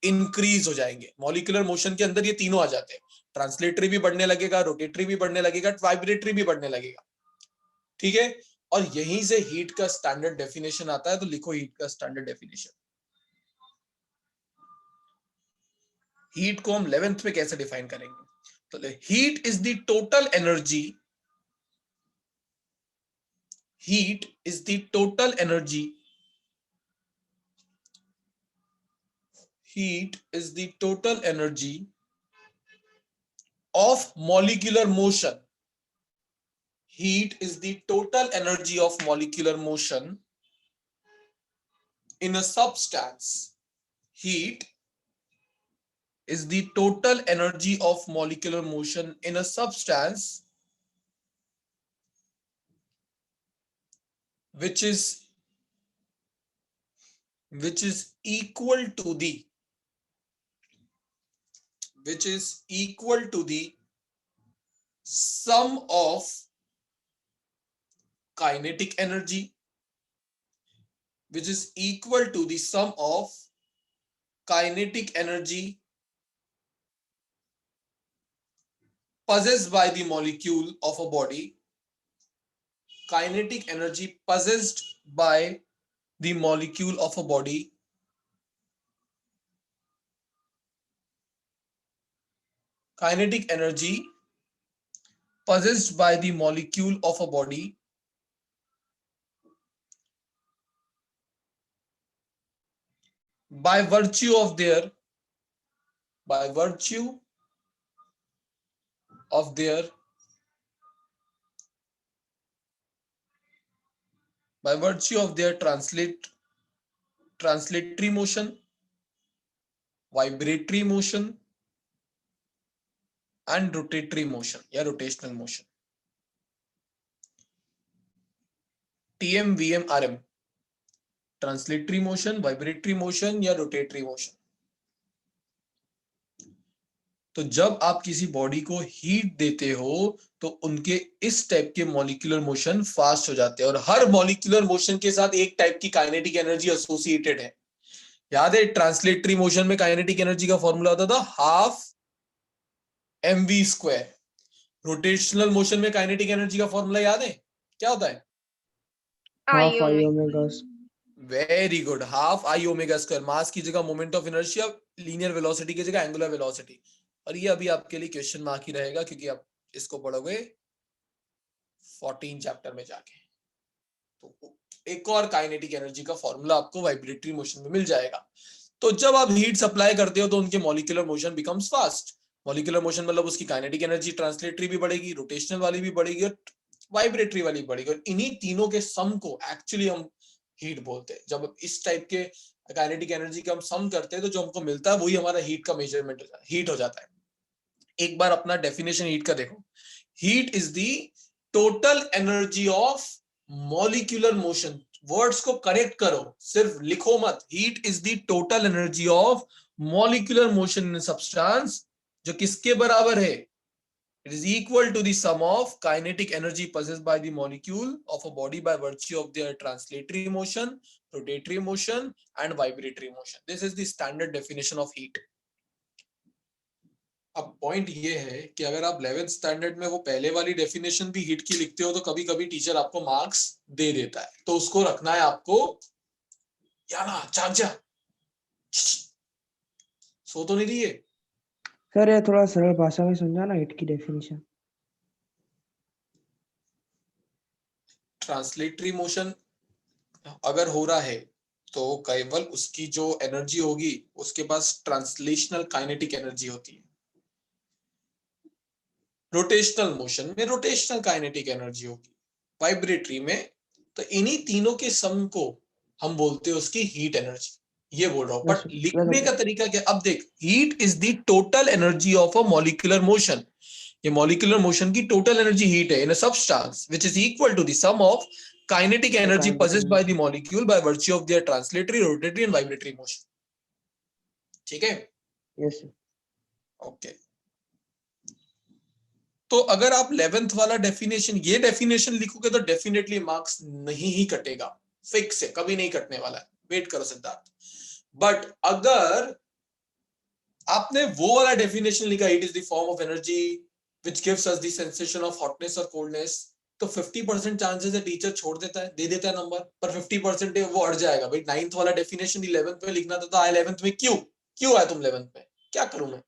इंक्रीज हो जाएंगे। मॉलिक्यूलर मोशन के अंदर ये तीनों आ जाते हैं, ट्रांसलेटरी भी बढ़ने लगेगा, रोटेटरी भी बढ़ने लगेगा, वाइब्रेटरी भी बढ़ने लगेगा। ठीक है, और यहीं से हीट का स्टैंडर्ड डेफिनेशन आता है। तो लिखो हीट का स्टैंडर्ड डेफिनेशन। हीट को हम 11th में कैसे डिफाइन करेंगे? तो heat is the total energy, heat is the total energy, heat is the total energy of molecular motion, heat is the total energy of molecular motion in a substance, heat is the total energy of molecular motion in a substance which is equal to the sum of kinetic energy, which is equal to the sum of kinetic energy possessed by the molecule of a body, kinetic energy possessed by the molecule of a body, kinetic energy possessed by the molecule of a body by virtue of their translatory motion, vibratory motion and rotatory motion या rotational motion, TM, VM, RM, translatory motion, vibratory motion या रोटेटरी मोशन। तो जब आप किसी बॉडी को हीट देते हो तो उनके इस टाइप के मॉलिक्यूलर मोशन फास्ट हो जाते हैं, और हर मॉलिक्यूलर मोशन के साथ एक टाइप की काइनेटिक एनर्जी एसोसिएटेड है। याद है ट्रांसलेटरी मोशन में काइनेटिक एनर्जी का फॉर्मूला होता था हाफ mv²। रोटेशनल मोशन में काइनेटिक एनर्जी का फॉर्मूला याद है, क्या होता है? Half I omega. Very good, half I omega square. Mass की जगह moment of inertia, linear velocity की जगह एंगुलर वेलोसिटी। और ये अभी आपके लिए क्वेश्चन मार्क ही रहेगा क्योंकि आप इसको पढ़ोगे 14 चैप्टर में जाके। तो एक और काइनेटिक एनर्जी का फॉर्मूला आपको वाइब्रेटरी मोशन में मिल जाएगा। तो जब आप हीट सप्लाई करते हो तो उनके molecular motion becomes fast. Molecular motion मतलब उसकी काइनेटिक एनर्जी ट्रांसलेटरी भी बढ़ेगी, रोटेशनल वाली भी बढ़ेगी और वाइब्रेटरी वाली बढ़ेगी, और इन्हीं तीनों के सम को एक्चुअली हम हीट बोलते हैं। जब इस टाइप के काइनेटिक एनर्जी का हम सम करते हैं तो जो हमको मिलता है वही हमारा हीट का मेजरमेंट हो जाता है, हीट हो जाता है। एक बार अपना डेफिनेशन हीट का देखो, heat is the total energy of molecular motion. Words को करेक्ट करो, सिर्फ लिखो मत। Heat is the total energy of molecular motion in substance, जो किसके बराबर है? It is equal to the sum of kinetic energy possessed by the molecule of a body by virtue of their translatory motion, rotatory motion and vibratory motion. This is the standard definition of heat. अब पॉइंट ये है कि अगर आप 11th स्टैंडर्ड में वो पहले वाली डेफिनेशन भी हीट की लिखते हो तो कभी कभी टीचर आपको मार्क्स दे देता है, तो उसको रखना है आपको। या ना जाग जा, सो तो नहीं रही है। सर ये थोड़ा सरल भाषा में समझाना हीट की डेफिनेशन। ट्रांसलेटरी मोशन अगर हो रहा है तो केवल उसकी जो एनर्जी होगी उसके पास ट्रांसलेशनल काइनेटिक एनर्जी होती है। रोटेशनल मोशन में रोटेशनल काइनेटिक एनर्जी होगी, वाइब्रेटरी में तो इन्हीं तीनों के सम को हम बोलते हैं उसकी हीट एनर्जी। ये बोल रहा हूं, बट लिखने का तरीका क्या? अब देख, heat is the total energy of a molecular motion. ये मॉलिक्यूलर मोशन की टोटल एनर्जी हीट है in a substance which is equal to the sum of kinetic energy possessed by the molecule by virtue of their translatory, rotatory and vibratory motion. ठीक है? Yes sir. ओके। तो अगर आप 11th वाला डेफिनेशन, ये डेफिनेशन लिखोगे तो डेफिनेटली मार्क्स नहीं ही कटेगा, फिक्स है, कभी नहीं कटने वाला है, वेट करो सिद्धार्थ। बट अगर आपने वो वाला डेफिनेशन लिखा, it is the form of energy which gives us the sensation of hotness और कोल्डनेस, तो 50% चांसेस है टीचर छोड़ देता है, दे देता है नंबर, पर 50% है वो अड़ जाएगा। भाई 9th वाला डेफिनेशन 11th में लिखना था, तो आए 11th में, क्यों आए तुम 11th में, क्या करूं मैं?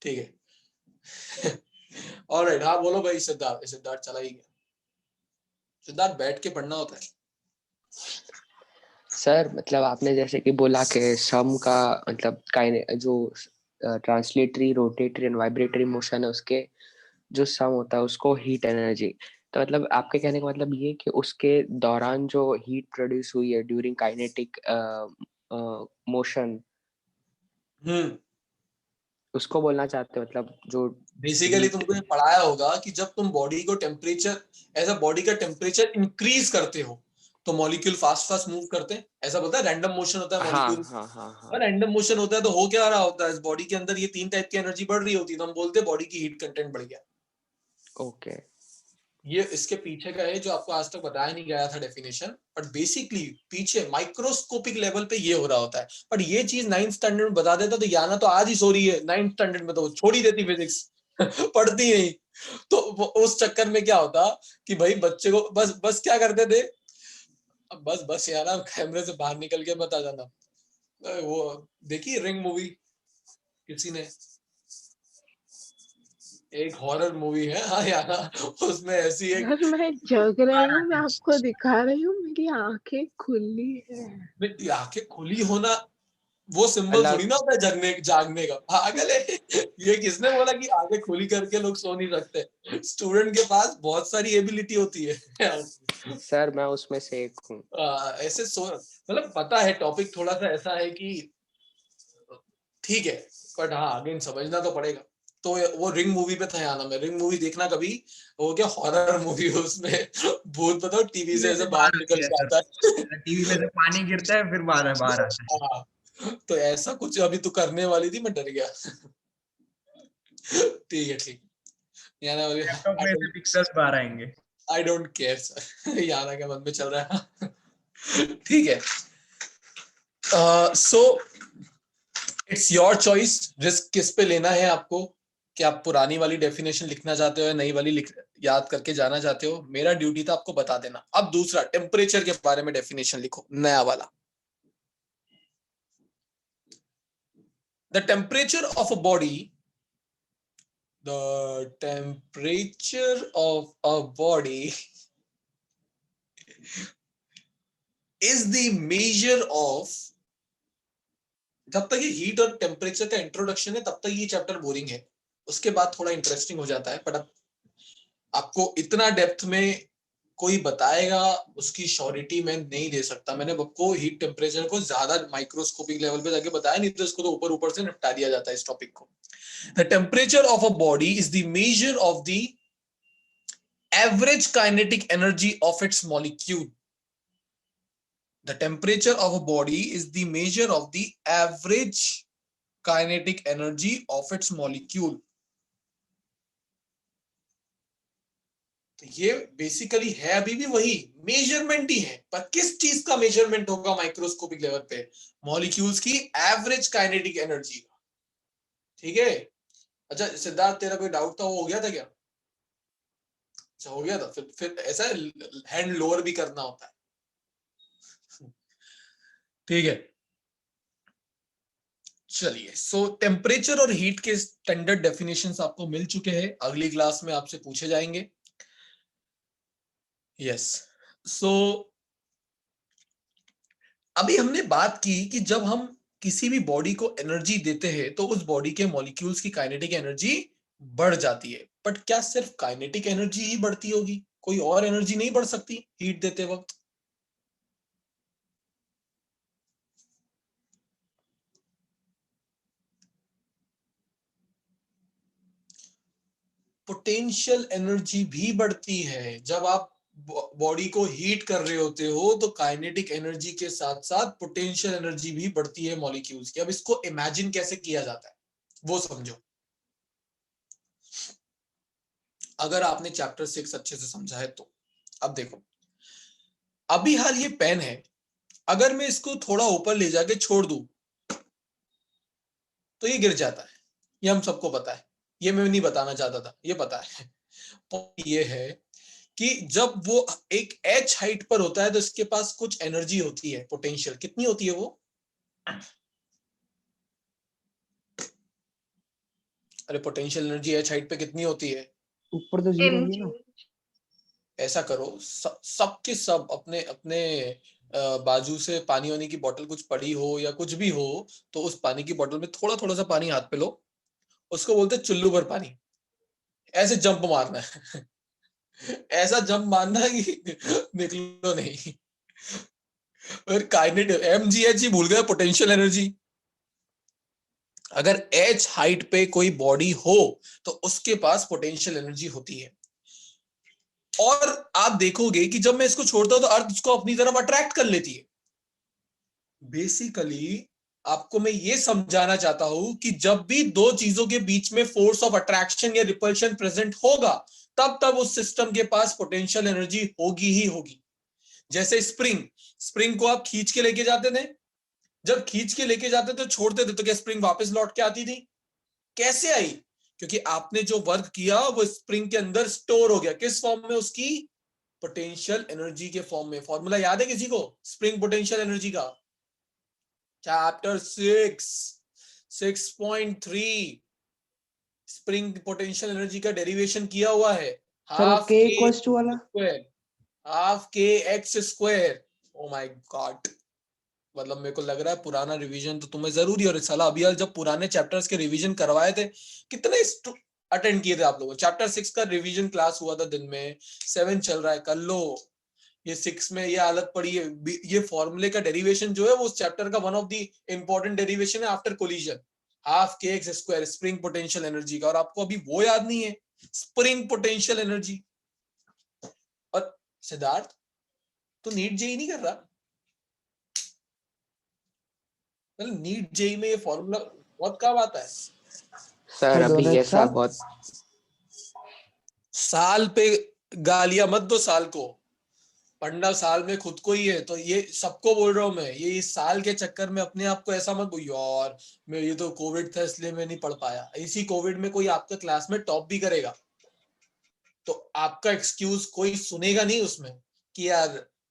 ठीक है। ऑलराइट, हाँ बोलो भाई सिद्धार्थ। सिद्धार्थ चला ही गया। सिद्धार्थ बैठ के पढ़ना होता है। सर मतलब आपने जैसे कि बोला कि सम का मतलब जो translatory, rotatory and vibratory motion है, उसके जो सम होता है उसको हीट एनर्जी, तो मतलब आपके कहने का मतलब ये कि उसके दौरान जो हीट प्रोड्यूस हुई है ड्यूरिंग काइनेटिक मोशन, उसको बोलना चाहते हो, मतलब जो बेसिकली तुमको ये पढ़ाया होगा कि जब तुम बॉडी को टेम्परेचर, ऐसा बॉडी का टेम्परेचर इंक्रीज करते हो तो मॉलिक्यूल फास्ट फास्ट मूव करते हैं, ऐसा बोलता है। रैंडम मोशन होता है हाँ मॉलिक्यूल, हाँ हाँ हाँ, और रैंडम मोशन होता है तो हो क्या रहा होता है, इस बॉडी के अंदर ये 3 टाइप की एनर्जी बढ़ रही होती है, तो हम बोलते हैं बॉडी की हीट कंटेंट बढ़ गया। ओके। ये इसके पीछे का है जो आपको आज तक बताया नहीं गया था डेफिनेशन, बट बेसिकली पीछे माइक्रोस्कोपिक लेवल पे ये हो रहा होता है। बट ये चीज 9th स्टैंडर्ड में बता देता तो याना तो आज ही सो रही है, 9th स्टैंडर्ड में तो वो छोड़ ही देती फिजिक्स। पढ़ती नहीं। तो उस चक्कर में क्या होता कि भाई बच्चे को बस बस क्या करते थे, अब बस बस याना कैमरे से बाहर निकल के बता जाना। वो देखी रिंग मूवी किसी ने? एक हॉरर मूवी है, हाँ याना, उसमें ऐसी एक, सर मैं जग रही हूँ, मैं आपको दिखा रही हूँ, मेरी आंखें खुली है। आंखें खुली होना वो सिंबल थोड़ी अलग। ना होता है जगने जागने का, पागल है। ये किसने बोला कि आंखें खुली करके लोग सो नहीं सकते? स्टूडेंट के पास बहुत सारी एबिलिटी होती है। सर मैं उसमें से एक हूँ। ऐसे सो, मतलब पता है टॉपिक थोड़ा सा ऐसा है कि ठीक है, बट हाँ अगेन समझना तो पड़ेगा। तो वो रिंग मूवी पे था याना में, रिंग मूवी देखना कभी, वो क्या हॉरर मूवी है, उसमें भूत बताओ टीवी से ऐसे बाहर निकल के आता है। टीवी में से पानी गिरता है फिर बाहर बाहर आता है। हाँ, तो ऐसा कुछ अभी तू करने वाली थी, मैं डर गया। ठीक है ठीक, याना लैपटॉप में से पिक्चर्स बाहर आएंगे। आई डोंट केयर सर, याना के मन में चल रहा है। ठीक है, so it's your choice, risk किस पे लेना है आपको, कि आप पुरानी वाली डेफिनेशन लिखना चाहते हो या नई वाली याद करके जाना चाहते हो। मेरा ड्यूटी था आपको बता देना। अब दूसरा, टेम्परेचर के बारे में डेफिनेशन लिखो, नया वाला। The temperature of a body, the temperature of a body is the measure of, जब तक ये हीट और टेम्परेचर का इंट्रोडक्शन है तब तक ये चैप्टर बोरिंग है, उसके बाद थोड़ा इंटरेस्टिंग हो जाता है। बट अब आपको इतना डेप्थ में कोई बताएगा उसकी श्योरिटी मैं नहीं दे सकता। मैंने आपको हीट टेम्परेचर को ज्यादा माइक्रोस्कोपिक लेवल पे जाके बताया, नहीं तो इसको तो ऊपर ऊपर से निपटा दिया जाता है इस टॉपिक को। The temperature of a body is the measure of the average kinetic energy of its molecule. The temperature of a body is the measure of the average kinetic energy of its molecule. तो ये बेसिकली है अभी भी वही मेजरमेंट ही है, पर किस चीज का मेजरमेंट होगा माइक्रोस्कोपिक लेवल पे? मॉलिक्यूल्स की एवरेज काइनेटिक एनर्जी का। ठीक है, अच्छा सिद्धार्थ तेरा कोई डाउट था, वो हो गया था क्या? अच्छा हो गया था, फिर ऐसा हैंड लोअर भी करना होता है। ठीक है, चलिए, सो टेम्परेचर और हीट के स्टैंडर्ड डेफिनेशंस आपको मिल चुके हैं, अगली क्लास में आपसे पूछे जाएंगे। यस, सो अभी हमने बात की कि जब हम किसी भी बॉडी को एनर्जी देते हैं तो उस बॉडी के मॉलिक्यूल्स की काइनेटिक एनर्जी बढ़ जाती है। बट क्या सिर्फ काइनेटिक एनर्जी ही बढ़ती होगी, कोई और एनर्जी नहीं बढ़ सकती हीट देते वक्त? पोटेंशियल एनर्जी भी बढ़ती है। जब आप बॉडी को हीट कर रहे होते हो तो काइनेटिक एनर्जी के साथ साथ पोटेंशियल एनर्जी भी बढ़ती है मॉलिक्यूल्स की। अब इसको इमेजिन कैसे किया जाता है वो समझो। अगर आपने चैप्टर 6 अच्छे से समझा है तो। अब देखो, अभी हाल ये पेन है, अगर मैं इसको थोड़ा ऊपर ले जाके छोड़ दूं तो ये गिर जाता है, ये हम सबको पता है, ये मैं नहीं बताना चाहता था, ये पता है। तो ये है कि जब वो एक एच हाइट पर होता है तो इसके पास कुछ एनर्जी होती है, पोटेंशियल। कितनी होती है वो? अरे पोटेंशियल एनर्जी एच हाइट पे कितनी होती है? ऊपर तो जीरो एम ही है ना। ऐसा करो, सब के सब अपने अपने बाजू से पानी वानी की बोतल कुछ पड़ी हो या कुछ भी हो, तो उस पानी की बोतल में थोड़ा थोड़ा सा पानी हाथ पे लो, उसको बोलते हैं चुल्लू भर पानी। ऐसे जंप मारना है ऐसा जंप मारना है कि निकलो नहीं। और काइनेटिक एमजीएच ही भूल गए, पोटेंशियल एनर्जी। अगर एच हाइट पे कोई बॉडी हो तो उसके पास पोटेंशियल एनर्जी होती है। और आप देखोगे कि जब मैं इसको छोड़ता हूं तो अर्थ उसको अपनी तरफ अट्रैक्ट कर लेती है। बेसिकली आपको मैं ये समझाना चाहता हूं कि जब भी दो चीजों के बीच में फोर्स ऑफ अट्रैक्शन या रिपल्शन प्रेजेंट होगा, तब तब उस सिस्टम के पास पोटेंशियल एनर्जी होगी ही होगी। जैसे स्प्रिंग, स्प्रिंग को आप खींच के लेके जाते थे, जब खींच के लेके जाते थे, छोड़ते थे, तो क्या स्प्रिंग वापस लौट के आती थी? कैसे आई? क्योंकि आपने जो वर्क किया वो स्प्रिंग के अंदर स्टोर हो गया। किस फॉर्म में? उसकी पोटेंशियल एनर्जी के फॉर्म में। फॉर्मूला याद है किसी को स्प्रिंग पोटेंशियल एनर्जी का? चैप्टर 6 स्प्रिंग पोटेंशियल एनर्जी का डेरिवेशन किया हुआ है। सर वो हाफ के के इक्वल्स टू वाला। स्क्वायर, हाफ के x square. Oh my God, मतलब मेरे को लग रहा है पुराना रिवीजन तो तुम्हें जरूरी। और साला अभी यार जब पुराने चैप्टर्स के रिवीजन करवाए थे, कितने अटेंड किए थे आप लोगों? चैप्टर 6 का रिवीजन क्लास हुआ था दिन में, 7 चल रहा है, कर लो। ये 6 में ये हालत पड़ी है। ये फॉर्मूले का डेरिवेशन जो है वो उस चैप्टर का one of the important derivation है आफ्टर कोलिजन। हाफ के x square spring potential energy का, और आपको अभी वो याद नहीं है, स्प्रिंग पोटेंशियल एनर्जी। और सिद्धार्थ, तो नीट जेई नहीं कर रहा? मतलब नीट जेई में ये फॉर्मूला बहुत काम आता है। सर सर अभी दोनों ये एक सब साथ। बहुत साल पे गालियां मत दो साल को, पढ़ना साल में खुद को ही है। तो ये सबको बोल रहा हूं मैं, ये इस साल के चक्कर में अपने आप को ऐसा मत बोल यार मैं, ये तो कोविड था इसलिए मैं नहीं पढ़ पाया। इसी कोविड में कोई आपका क्लास में टॉप भी करेगा तो आपका एक्सक्यूज कोई सुनेगा नहीं उसमें कि यार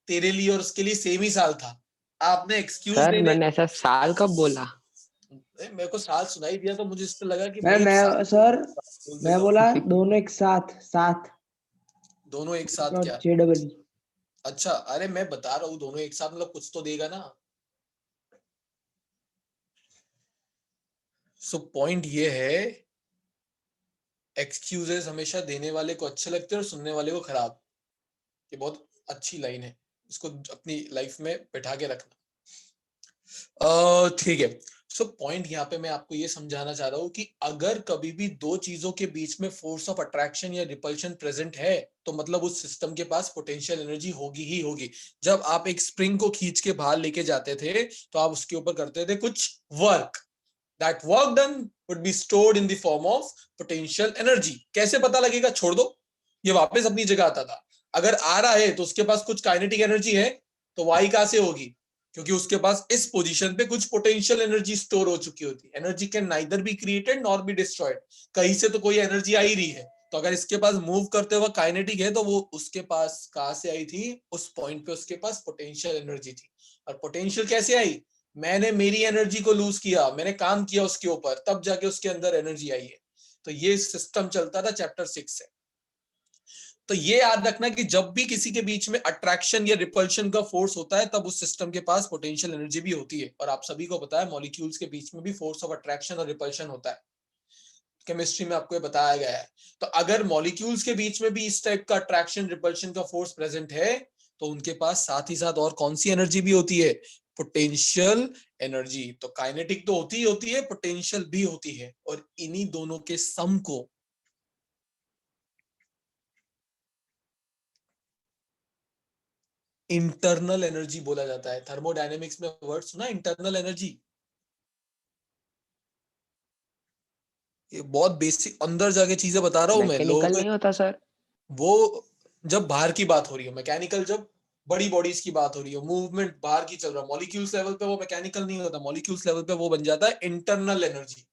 तेरे लिए और उसके लिए सेम ही साल था। आपने एक्सक्यूज सर देने, मैंने ऐसा साल कब बोला? मेरे को साल सुनाई दिया तो मुझे इस पे लगा कि भाई मैं साल सर बोल मैं देता हूँ। बोला दोनों एक साथ, साथ दोनों एक साथ नॉट क्या? JEE। अच्छा, अरे मैं बता रहा हूँ दोनों एक साथ मतलब कुछ तो देगा ना। सो पॉइंट ये है, एक्सक्यूजेस हमेशा देने वाले को अच्छे लगते हैं और सुनने वाले को खराब। ये बहुत अच्छी लाइन है, इसको अपनी लाइफ में बैठा के रखना। ठीक है। सो पॉइंट यहाँ पे मैं आपको ये समझाना चाह रहा हूँ कि अगर कभी भी दो चीजों के बीच में फोर्स ऑफ अट्रैक्शन या रिपल्शन प्रेजेंट है, तो मतलब उस सिस्टम के पास पोटेंशियल एनर्जी होगी ही होगी। जब आप एक स्प्रिंग को खींच के बाहर लेके जाते थे तो आप उसके ऊपर करते थे कुछ work. That work done would be stored in the form of potential energy. कैसे पता लगेगा? छोड़ दो, ये वापस अपनी जगह आता था। अगर आ रहा है तो उसके पास कुछ काइनेटिक एनर्जी है, तो वाई कहां से होगी? क्योंकि उसके पास इस पोजीशन पे कुछ पोटेंशियल एनर्जी स्टोर हो चुकी होती है। Energy can neither be created nor be destroyed. कहीं से तो कोई एनर्जी आ ही रही है, तो अगर इसके पास मूव करते हुए काइनेटिक है तो वो उसके पास कहां से आई थी? उस पॉइंट पे उसके पास पोटेंशियल एनर्जी थी। और पोटेंशियल कैसे आई? मैंने मेरी एनर्जी को लूज किया, मैंने काम किया उसके ऊपर, तब जाके उसके अंदर एनर्जी आई है। तो ये सिस्टम चलता था चैप्टर 6 से। तो ये याद रखना कि जब भी किसी के बीच में अट्रैक्शन या रिपल्शन का फोर्स होता है तब उस सिस्टम के पास पोटेंशियल एनर्जी भी होती है। और आप सभी को पता है मॉलिक्यूल्स के बीच में भी फोर्स ऑफ अट्रैक्शन और रिपल्शन होता है, केमिस्ट्री में आपको ये बताया गया है। तो अगर मॉलिक्यूल्स के बीच में भी इस टाइप का अट्रैक्शन रिपल्शन का फोर्स प्रेजेंट है, तो उनके पास साथ ही साथ और कौन सी एनर्जी भी होती है? Potential energy. तो काइनेटिक तो होती ही होती है, पोटेंशियल भी होती है, और इन्हीं दोनों के सम को इंटरनल एनर्जी बोला जाता है। थर्मोडायनेमिक्स में वर्ड सुना इंटरनल एनर्जी? ये बहुत बेसिक अंदर जाके चीजें बता रहा हूँ मैं, लोगों मैकेनिकल को नहीं होता सर? वो जब बाहर की बात हो रही है, मैकेनिकल जब बड़ी बॉडीज की बात हो रही है, मूवमेंट बाहर की चल रहा है, मॉलिक्यूल्स लेवल पे वो मैकेनिकल नहीं होता, मॉलिक्यूल्स लेवल पे वो बन जाता है इंटरनल एनर्जी।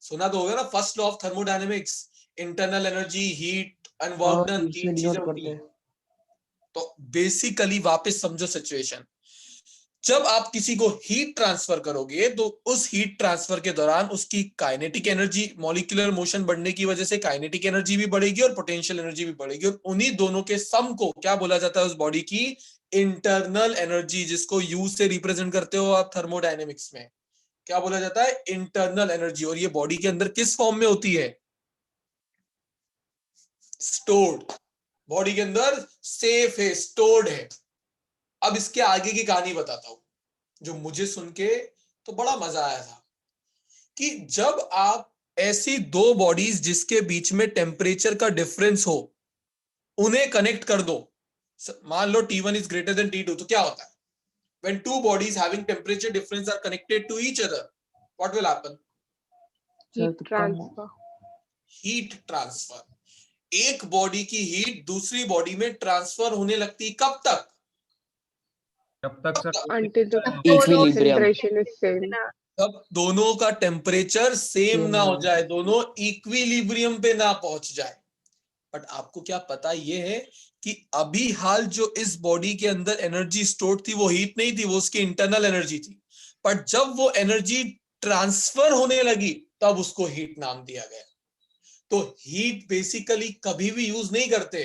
सुना तो होगा ना first law of thermodynamics, internal energy, heat and work हाँ डन, इसमें तीन चीजें डिनोट होती करते हैं। हैं। तो बेसिकली वापस समझो सिचुएशन, जब आप किसी को हीट ट्रांसफर करोगे तो उस हीट ट्रांसफर के दौरान उसकी काइनेटिक एनर्जी, मॉलिक्यूलर मोशन बढ़ने की वजह से काइनेटिक एनर्जी भी बढ़ेगी और पोटेंशियल एनर्जी भी बढ़ेगी, और उन्हीं दोनों के सम को क्या बोला जाता है उस बॉडी की? इंटरनल एनर्जी, जिसको यू से रिप्रेजेंट करते हो आप थर्मोडायनेमिक्स में। क्या बोला जाता है? Internal energy. और ये बॉडी के अंदर किस फॉर्म में होती है? स्टोर्ड। बॉडी के अंदर सेफ है, स्टोर्ड है। अब इसके आगे की कहानी बताता हूं, जो मुझे सुन के तो बड़ा मजा आया था, कि जब आप ऐसी दो बॉडीज जिसके बीच में टेम्परेचर का डिफरेंस हो, उन्हें कनेक्ट कर दो, मान लो T1 is greater than T2, तो क्या होता है? when two bodies having temperature difference are connected to each other, what will happen? Sir heat तुक्का है। ट्रांसफर। Heat transfer. एक बॉडी की हीट दूसरी बॉडी में ट्रांसफर होने लगती कब तक? जब तक sir until the Equilibrium. concentration is same. जब दोनों का टेम्परेचर सेम Same ना हो ना। जाए, दोनों इक्विलिब्रियम पे ना पहुंच जाए। बट आपको क्या पता ये है कि अभी हाल जो इस बॉडी के अंदर एनर्जी स्टोर्ड थी वो हीट नहीं थी, वो उसकी इंटरनल एनर्जी थी। पर जब वो एनर्जी ट्रांसफर होने लगी तब उसको हीट नाम दिया गया। तो हीट बेसिकली कभी भी यूज नहीं करते,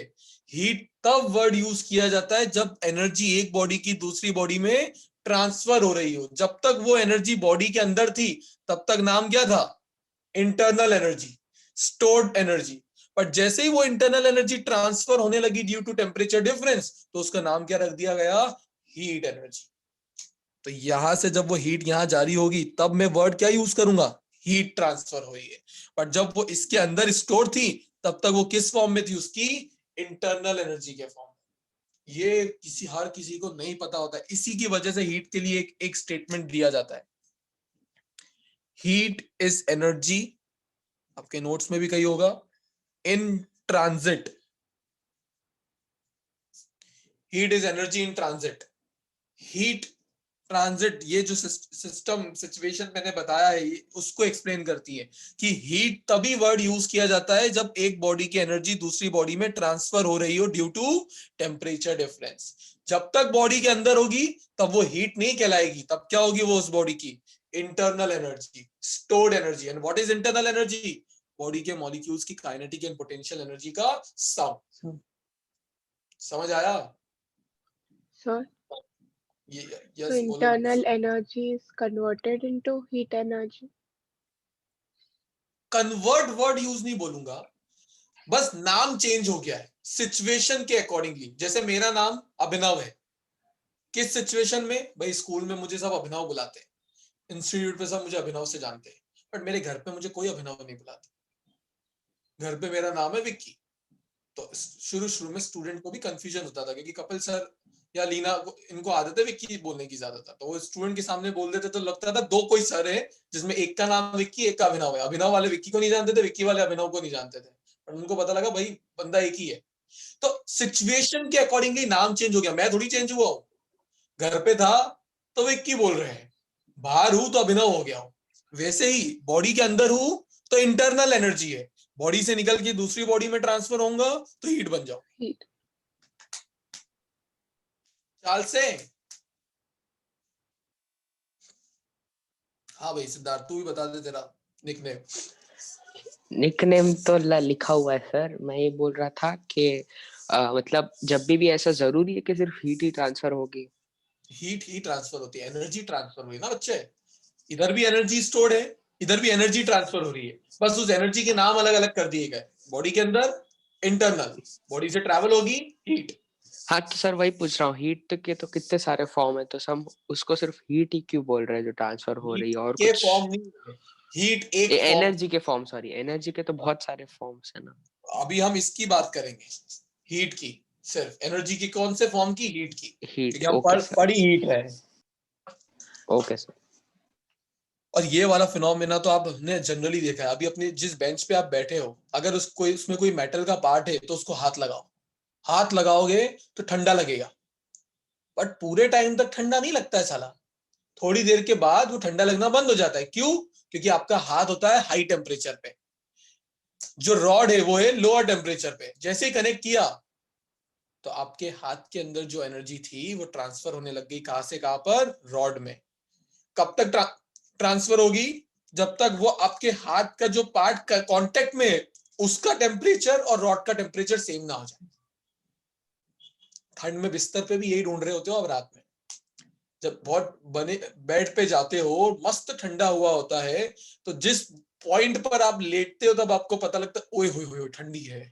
हीट तब वर्ड यूज किया जाता है जब एनर्जी एक बॉडी की दूसरी बॉडी में ट्रांसफर हो रही हो। जब तक वो एनर्जी बॉडी के अंदर थी तब तक नाम क्या था? Internal energy, stored energy. But जैसे ही वो इंटरनल एनर्जी ट्रांसफर होने लगी ड्यू टू टेम्परेचर डिफरेंस, तो उसका नाम क्या रख दिया गया? Heat energy. तो यहां से जब वो हीट यहां जारी होगी तब मैं वर्ड क्या यूज करूंगा? हीट ट्रांसफर हुई है। बट जब वो इसके अंदर स्टोर थी तब तक वो किस फॉर्म में थी? उसकी इंटरनल एनर्जी के फॉर्म में। ये हर किसी को नहीं पता होता है, इसी की वजह से हीट के लिए एक स्टेटमेंट दिया जाता है, हीट इज एनर्जी, आपके नोट्स में भी कही होगा, in transit. Heat is energy in transit. Heat transit, ये जो सिस्टम सिचुएशन मैंने बताया है उसको एक्सप्लेन करती है कि हीट तभी वर्ड यूज किया जाता है जब एक बॉडी की एनर्जी दूसरी बॉडी में ट्रांसफर हो रही हो ड्यू टू टेम्परेचर डिफरेंस। जब तक बॉडी के अंदर होगी तब वो हीट नहीं कहलाएगी, तब क्या होगी वो उस बॉडी की? Internal energy, stored energy. And what is internal energy? Body के मॉलिक्यूल्स की काइनेटिक एंड पोटेंशियल एनर्जी का सम। समझ आया? Sir, ये so यस बोलो। internal energy is converted into heat energy. Convert word use नहीं बोलूंगा, बस नाम चेंज हो गया है सिचुएशन के अकॉर्डिंगली। जैसे मेरा नाम अभिनव है, किस सिचुएशन में? भाई स्कूल में मुझे सब अभिनव बुलाते हैं, इंस्टीट्यूट पे सब मुझे अभिनव से जानते हैं, बट मेरे घर पे मुझे कोई अभिनव नहीं बुलाता। घर पे मेरा नाम है विक्की। तो शुरू शुरू में स्टूडेंट को भी कंफ्यूजन होता था, क्योंकि कपिल सर या लीना इनको आदत है विक्की बोलने की ज्यादातर, तो वो स्टूडेंट के सामने बोल देते तो लगता था दो कोई सर है जिसमें एक का नाम विक्की एक का अभिनव है। अभिनव वाले विक्की को नहीं जानते थे, विक्की वाले अभिनव को नहीं जानते थे, पर उनको पता लगा भाई बंदा एक ही है। तो सिचुएशन के अकॉर्डिंगली नाम चेंज हो गया। मैं थोड़ी चेंज हुआ हूं, घर पे था तो विक्की बोल रहे हैं, बाहर हूं तो अभिनव हो गया हूं। वैसे ही बॉडी के अंदर हूं तो इंटरनल एनर्जी है, बॉडी से निकल के दूसरी बॉडी में ट्रांसफर होऊंगा तो हीट बन जाओ। Heat. चाल से। हाँ भाई सिद्धार्थ तू भी बता दे तेरा निकनेम। निकनेम तो लिखा हुआ है सर, मैं ये बोल रहा था कि मतलब जब भी ऐसा जरूरी है कि सिर्फ हीट ही ट्रांसफर होगी? हीट ही ट्रांसफर होती है, एनर्जी ट्रांसफर हुई ना बच्चे। इधर भी एनर्जी स्टोर्ड है, इधर भी एनर्जी ट्रांसफर हो रही है, बस उस एनर्जी के नाम अलग अलग कर दिए गए। बॉडी के अंदर इंटरनल, बॉडी से ट्रैवल होगी हीट। हाँ तो सर वही पूछ रहा हूँ, हीट के तो कितने सारे फॉर्म है, तो हम उसको सिर्फ हीट ही क्यों बोल रहे हैं जो ट्रांसफर हो रही है? और के कुछ फॉर्म नहीं है, हीट एक फॉर्म। एनर्जी के फॉर्म, सॉरी एनर्जी के तो बहुत सारे फॉर्म्स है ना। अभी हम इसकी बात करेंगे, हीट की, सिर्फ एनर्जी की। कौन से फॉर्म की? हीट की, हीट, क्योंकि हम ओके सर, पढ़ी हीट है। Okay sir. और ये वाला फिनोमेना तो आपने जनरली देखा है। अभी अपने जिस बेंच पे आप बैठे हो, अगर उसमें कोई मेटल का पार्ट है तो उसको हाथ लगाओ, हाथ लगाओगे तो ठंडा लगेगा, बट पूरे टाइम तक ठंडा नहीं लगता है साला। थोड़ी देर के बाद वो ठंडा लगना बंद हो जाता है। क्यों? क्योंकि आपका हाथ होता है हाई टेम्परेचर पे, जो रॉड है वो है लोअर टेम्परेचर पे। जैसे ही कनेक्ट किया तो आपके हाथ के अंदर जो एनर्जी थी वो ट्रांसफर होने लग गई। कहां से कहां पर? रॉड में। कब तक ट्रांसफर होगी? जब तक वो आपके हाथ का जो पार्ट कांटेक्ट में है उसका टेम्परेचर और रॉड का टेम्परेचर सेम ना हो जाए। ठंड में बिस्तर पे भी यही ढूंढ रहे होते हो अब रात में, जब बहुत बने बेड पे जाते हो, मस्त ठंडा हुआ होता है, तो जिस पॉइंट पर आप लेटते हो तब आपको पता लगता है ओए होए ठंडी है।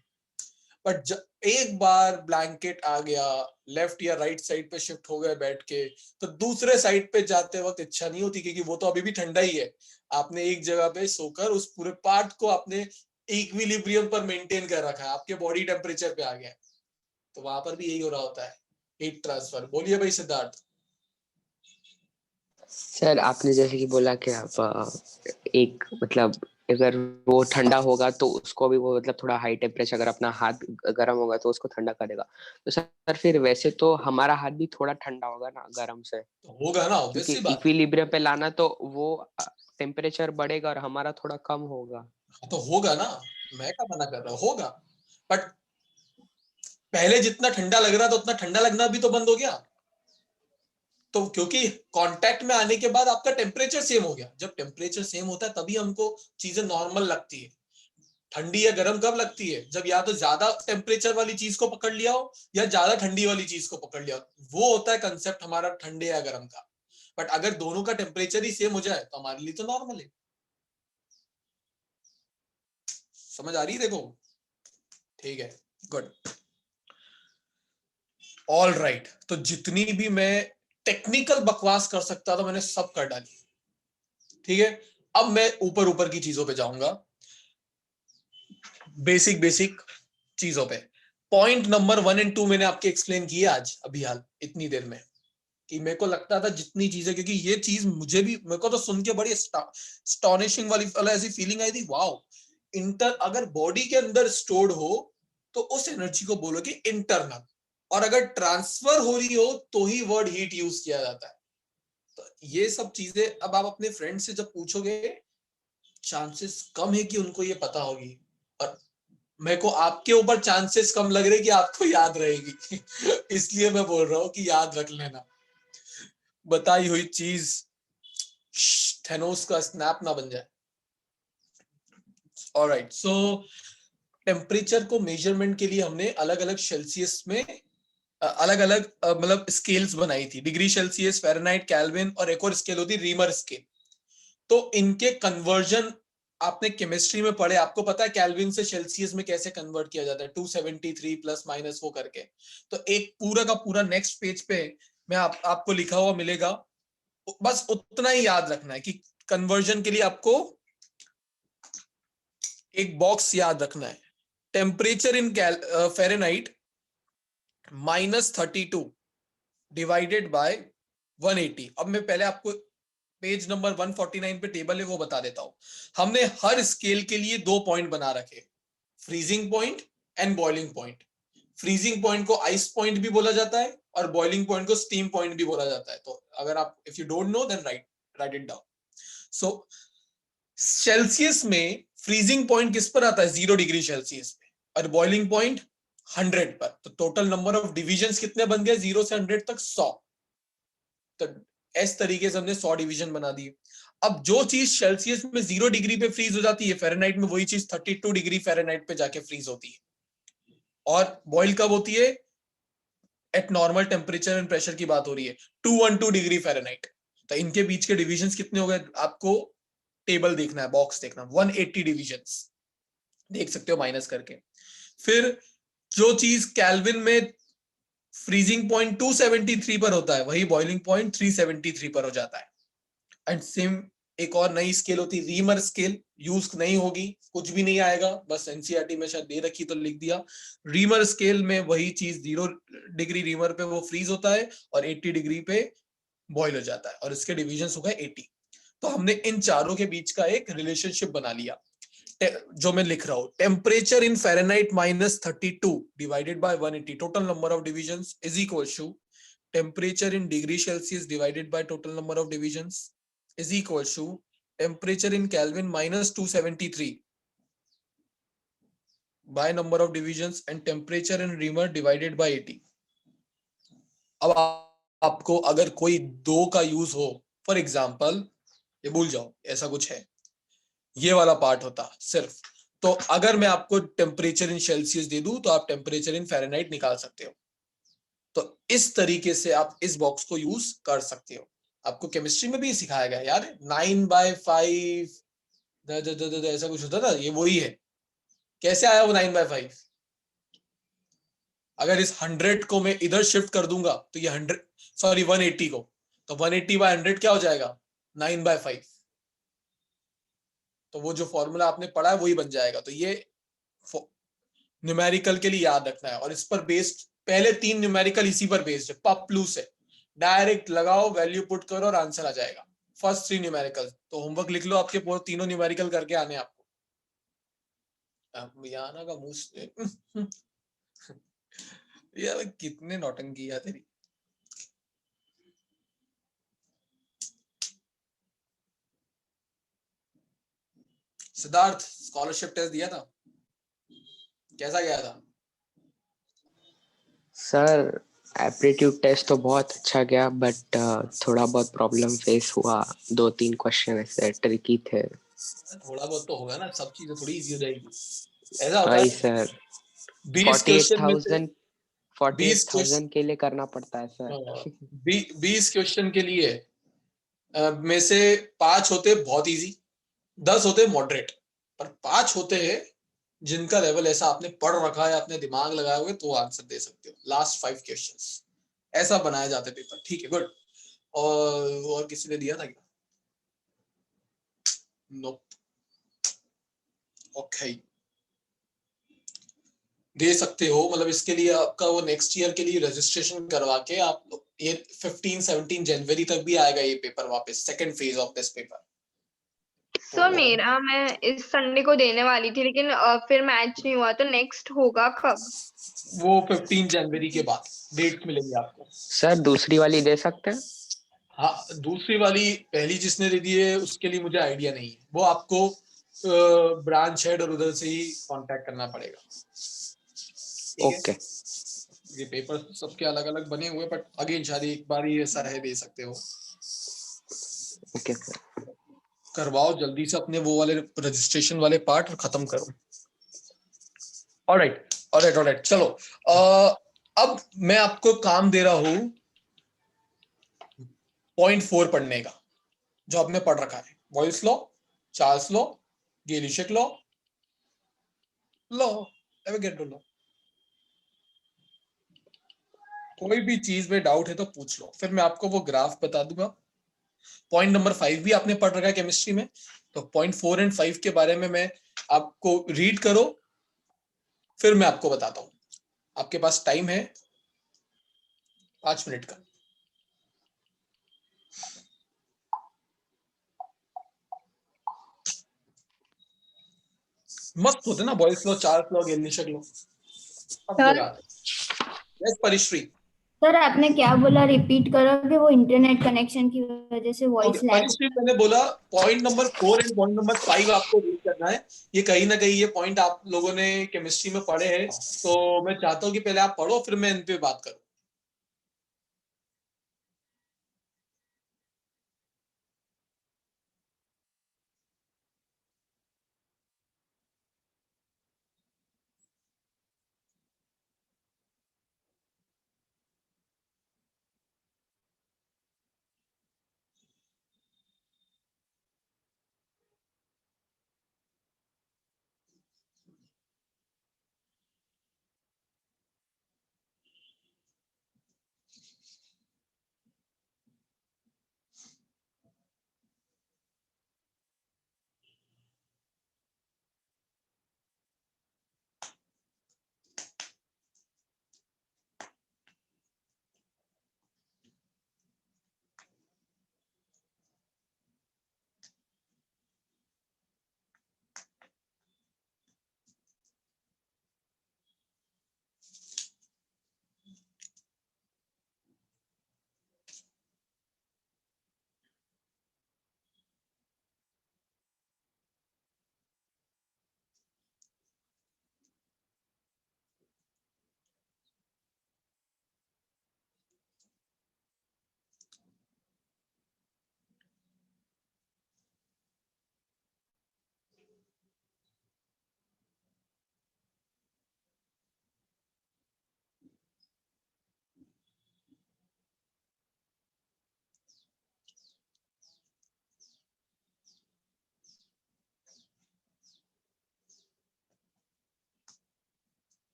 बट एक बार ब्लैंकेट आ गया, लेफ्ट या राइट साइड पे शिफ्ट हो गए बैठ के, तो दूसरे साइड पे जाते वक्त इच्छा नहीं होती, क्योंकि वो तो अभी भी ठंडा ही है। आपने एक जगह पे सोकर उस पूरे पार्ट को आपने इक्विलिब्रियम पर मेंटेन कर रखा है, आपके बॉडी टेम्परेचर पे आ गया है। तो वहां पर भी यही हो रहा होता है, हीट ट्रांसफर। बोलिए भाई सिद्धार्थ। सर आपने जैसे कि बोला कि आप एक मतलब अगर वो ठंडा होगा तो उसको भी वो मतलब थोड़ा हाई टेम्परेचर, अगर अपना हाथ गर्म होगा तो उसको ठंडा करेगा। तो सर फिर वैसे तो हमारा हाथ भी थोड़ा ठंडा होगा ना गर्म से, तो होगा ना, ऑब्वियस क्योंकि सी बात है। इक्विलिब्रियम पे लाना तो वो टेम्परेचर बढ़ेगा और हमारा थोड़ा कम होगा। तो होगा ना, मैं क्या मना कर रहा हूँ, होगा। बट पहले जितना ठंडा लग रहा था उतना ठंडा लगना भी तो बंद हो गया। तो क्योंकि कांटेक्ट में आने के बाद आपका टेम्परेचर सेम हो गया। जब टेम्परेचर सेम होता है तभी हमको चीजें नॉर्मल लगती है। ठंडी या गर्म कब लगती है? जब या तो ज्यादा टेम्परेचर वाली चीज को पकड़ लिया हो या ज्यादा ठंडी वाली चीज को पकड़ लिया हो। वो होता है कंसेप्ट हमारा ठंडे या गर्म का। बट अगर दोनों का टेम्परेचर ही सेम हो जाए तो हमारे लिए तो नॉर्मल है। समझ आ रही है? देखो, ठीक है, गुड, ऑल राइट। तो जितनी भी मैं टेक्निकल बकवास कर सकता था मैंने सब कर डाली। ठीक है, अब मैं ऊपर ऊपर की चीजों पे जाऊंगा, बेसिक बेसिक चीजों पे। पॉइंट नंबर 1 और 2 मैंने आपके एक्सप्लेन किए आज अभी हाल इतनी देर में, कि मेरे को लगता था जितनी चीजें, क्योंकि ये चीज मुझे भी, मेरे को तो सुन के बड़ी स्टॉनिशिंग वाली ऐसी फीलिंग आई थी, वाओ। अगर बॉडी के अंदर स्टोर्ड हो तो उस एनर्जी को बोलो कि इंटरनल, और अगर ट्रांसफर हो रही हो तो ही वर्ड हीट यूज किया जाता है। तो ये सब चीजें अब आप अपने फ्रेंड से जब पूछोगे, चांसेस कम है कि उनको ये पता होगी, और मेरे को आपके ऊपर चांसेस कम लग रहे कि आपको याद रहेगी। इसलिए मैं बोल रहा हूँ कि याद रख लेना, बताई हुई चीज थेनोस का स्नैप ना बन जाए। ऑलराइट, सो टेम्परेचर को मेजरमेंट के लिए हमने अलग अलग सेल्सियस में अलग अलग मतलब स्केल्स बनाई थी, डिग्री सेल्सियस, फ़ारेनहाइट, केल्विन, और एक और स्केल होती रीमर स्केल। तो इनके कन्वर्जन आपने केमिस्ट्री में पढ़े, आपको पता है केल्विन से सेल्सियस में कैसे कन्वर्ट किया जाता है, 273 प्लस माइनस वो करके। तो एक पूरा का पूरा नेक्स्ट पेज पे मैं आपको लिखा हुआ मिलेगा, बस उतना ही याद रखना है कि कन्वर्जन के लिए आपको एक बॉक्स याद रखना है। Temperature in Fahrenheit -32 divided by 180। अब मैं पहले आपको पेज नंबर 149 पे टेबल है वो बता देता हूं। हमने हर स्केल के लिए 2 पॉइंट बना रखे, freezing point and boiling point. Freezing point को आइस पॉइंट भी बोला जाता है और बॉइलिंग पॉइंट को स्टीम पॉइंट भी बोला जाता है। तो अगर आप if you don't know then write it down. So Celsius में फ्रीजिंग पॉइंट किस पर आता है? 0 डिग्री सेल्सियस पे, और बॉइलिंग पॉइंट 100 पर। तो टोटल नंबर ऑफ डिविजन्स कितने बन गए? 0 से 100 तक 100। तो इस तरीके से हमने 100 डिवीजन बना दिए। अब जो चीज सेल्सियस में 0 डिग्री पे फ्रीज हो जाती है, फ़ारेनहाइट में वही चीज 32 डिग्री फ़ारेनहाइट पे जाके फ्रीज होती है। और बॉइल कब होती है? Eight normal temperature and pressure की बात हो रही है, 212 डिग्री फ़ारेनहाइट। तो इनके बीच के डिविजन्स कितने हो गए? आपको टेबल देखना है, बॉक्स देखना, 180 डिविजन्स देख सकते हो माइनस करके। फिर जो चीज केल्विन में फ्रीजिंग पॉइंट 273 पर होता है वही बॉइलिंग पॉइंट 373 पर हो जाता है। एंड सेम एक और नई स्केल होती है रीमर स्केल, यूज नहीं होगी, कुछ भी नहीं आएगा, बस एनसीईआरटी में शायद दे रखी तो लिख दिया। रीमर स्केल में वही चीज 0 डिग्री रीमर पे वो फ्रीज होता है और 80 डिग्री पे बॉईल हो जाता है, और इसके डिविजन हो गए 80। तो हमने इन चारों के बीच का एक रिलेशनशिप बना लिया, जो मैं लिख रहा हूं, temperature in Fahrenheit -32 divided by 180 total number of divisions is equal to temperature in degree Celsius divided by total number of divisions is equal to temperature in Kelvin -273 by number of divisions and temperature in Reaumur divided by 80. अब आपको अगर कोई दो का यूज हो, फॉर एग्जाम्पल ये भूल जाओ, ऐसा कुछ है, ये वाला पार्ट होता सिर्फ, तो अगर मैं आपको टेम्परेचर इन सेल्सियस दे दूं तो आप टेम्परेचर इन फ़ारेनहाइट निकाल सकते हो। तो इस तरीके से आप इस बॉक्स को यूज कर सकते हो। आपको केमिस्ट्री में भी सिखाया गया यार, 9/5 ऐसा कुछ होता था, ये वही है। कैसे आया वो 9/5? अगर इस 100 को मैं इधर शिफ्ट कर दूंगा तो ये 180 को, तो 180/100 क्या हो जाएगा? 9/5। तो वो जो फॉर्मूला आपने पढ़ा है वही बन जाएगा। तो ये न्यूमेरिकल के लिए याद रखना है, और इस पर बेस्ड पहले 3 न्यूमेरिकल इसी पर बेस्ड है, पप्लू से डायरेक्ट लगाओ, वैल्यू पुट करो और आंसर आ जाएगा। फर्स्ट 3 न्यूमेरिकल तो होमवर्क लिख लो, आपके पूरे तीनों न्यूमेरिकल करके आने आपको। याना का मुंह यार कितने नौटंकी है तेरी। सिद्धार्थ, स्कॉलरशिप टेस्ट दिया था, कैसा गया था? सर एप्टीट्यूड टेस्ट तो बहुत अच्छा गया, बट थोड़ा बहुत प्रॉब्लम फेस हुआ, 2-3 क्वेश्चन ऐसे ट्रिकी थे। थोड़ा बहुत तो होगा ना, सब चीजें थोड़ी इजी हो जाएगी, ऐसा होता वही है। सर, 20 क्वेश्चन में से 20 48,000 के लिए करना पड़ता है सर। 20 क्वेश्चन के लिए में से 5 होते बहुत इजी, 10 होते मॉडरेट, पर 5 होते हैं जिनका लेवल ऐसा आपने पढ़ रखा है, अपने दिमाग लगाए हुए, तो आंसर दे सकते हो। लास्ट 5 क्वेश्चंस ऐसा बनाए जाते पेपर, ठीक है, गुड। और किसी ने दिया था क्या? नो, ओके, दे सकते हो, मतलब इसके लिए आपका वो नेक्स्ट ईयर के लिए रजिस्ट्रेशन करवा के आप ये 15-17 जनवरी तक भी आएगा ये पेपर वापस, second phase of this paper. Sir मेरा मैं इस संडे को देने वाली थी, लेकिन फिर मैच नहीं हुआ, तो नेक्स्ट होगा कब? वो 15 जनवरी के बाद डेट मिलेंगे आपको। सर दूसरी वाली दे सकते हैं? हाँ, दूसरी वाली पहली जिसने दे दी है उसके लिए मुझे आइडिया नहीं है, वो आपको ब्रांच हेड और उधर से ही कांटेक्ट करना पड़ेगा। ओके, ये पेपर सबके अलग अलग बने हुए, बट अगेन शायद एक बार ही ऐसा है, दे सकते हो। Okay sir. करवाओ जल्दी से अपने वो वाले रजिस्ट्रेशन वाले पार्ट और खत्म करो। ऑलराइट ऑलराइट ऑलराइट, चलो अब मैं आपको काम दे रहा हूं 0.4 पढ़ने का, जो आपने पढ़ रखा है, वॉइस law, Charles law, Gay Lussac law, Avogadro law. कोई भी चीज में डाउट है तो पूछ लो, फिर मैं आपको वो ग्राफ बता दूंगा। पॉइंट नंबर 5 भी आपने पढ़ रखा है केमिस्ट्री में, तो पॉइंट 4 एंड 5 के बारे में मैं आपको रीड करो, फिर मैं आपको बताता हूं। आपके पास टाइम है 5 मिनट का। मस्त होते ना Boyle's law, Charles law, Gay Lussac law, सब सर जगह। यस परिश्री। सर आपने क्या बोला, रिपीट करोगे? वो इंटरनेट कनेक्शन की वजह से ओके वॉइस लैग। परिश्री, मैंने बोला point number 4 and point number 5 आपको रीड करना है। ये कहीं ना कहीं ये पॉइंट आप लोगों ने केमिस्ट्री में पढ़े हैं, तो मैं चाहता हूँ कि पहले आप पढ़ो, फिर मैं इन पे बात करूँ।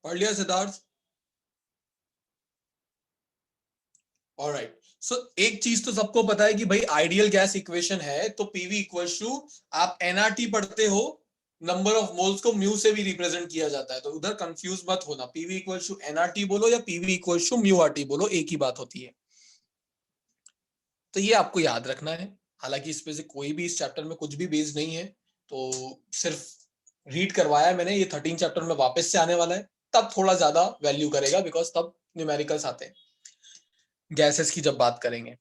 पढ़ लिया सिद्धार्थ? ऑलराइट, सो एक चीज तो सबको पता है कि भाई आइडियल गैस इक्वेशन है तो पीवी इक्वल्स टू, आप एनआरटी पढ़ते हो, नंबर ऑफ मोल्स को म्यू से भी रिप्रेजेंट किया जाता है, तो उधर कंफ्यूज मत होना, पीवी इक्वल्स टू एनआरटी बोलो या PV equals to mu RT बोलो, एक ही बात होती है। तो ये आपको याद रखना है। हालांकि इस पे से कोई भी इस चैप्टर में कुछ भी बेस्ड नहीं है, तो सिर्फ रीड करवाया मैंने। ये 13 चैप्टर में वापस से आने वाला है, तब थोड़ा ज्यादा वैल्यू करेगा, बिकॉज तब न्यूमेरिकल्स आते हैं गैसेस की जब बात करेंगे।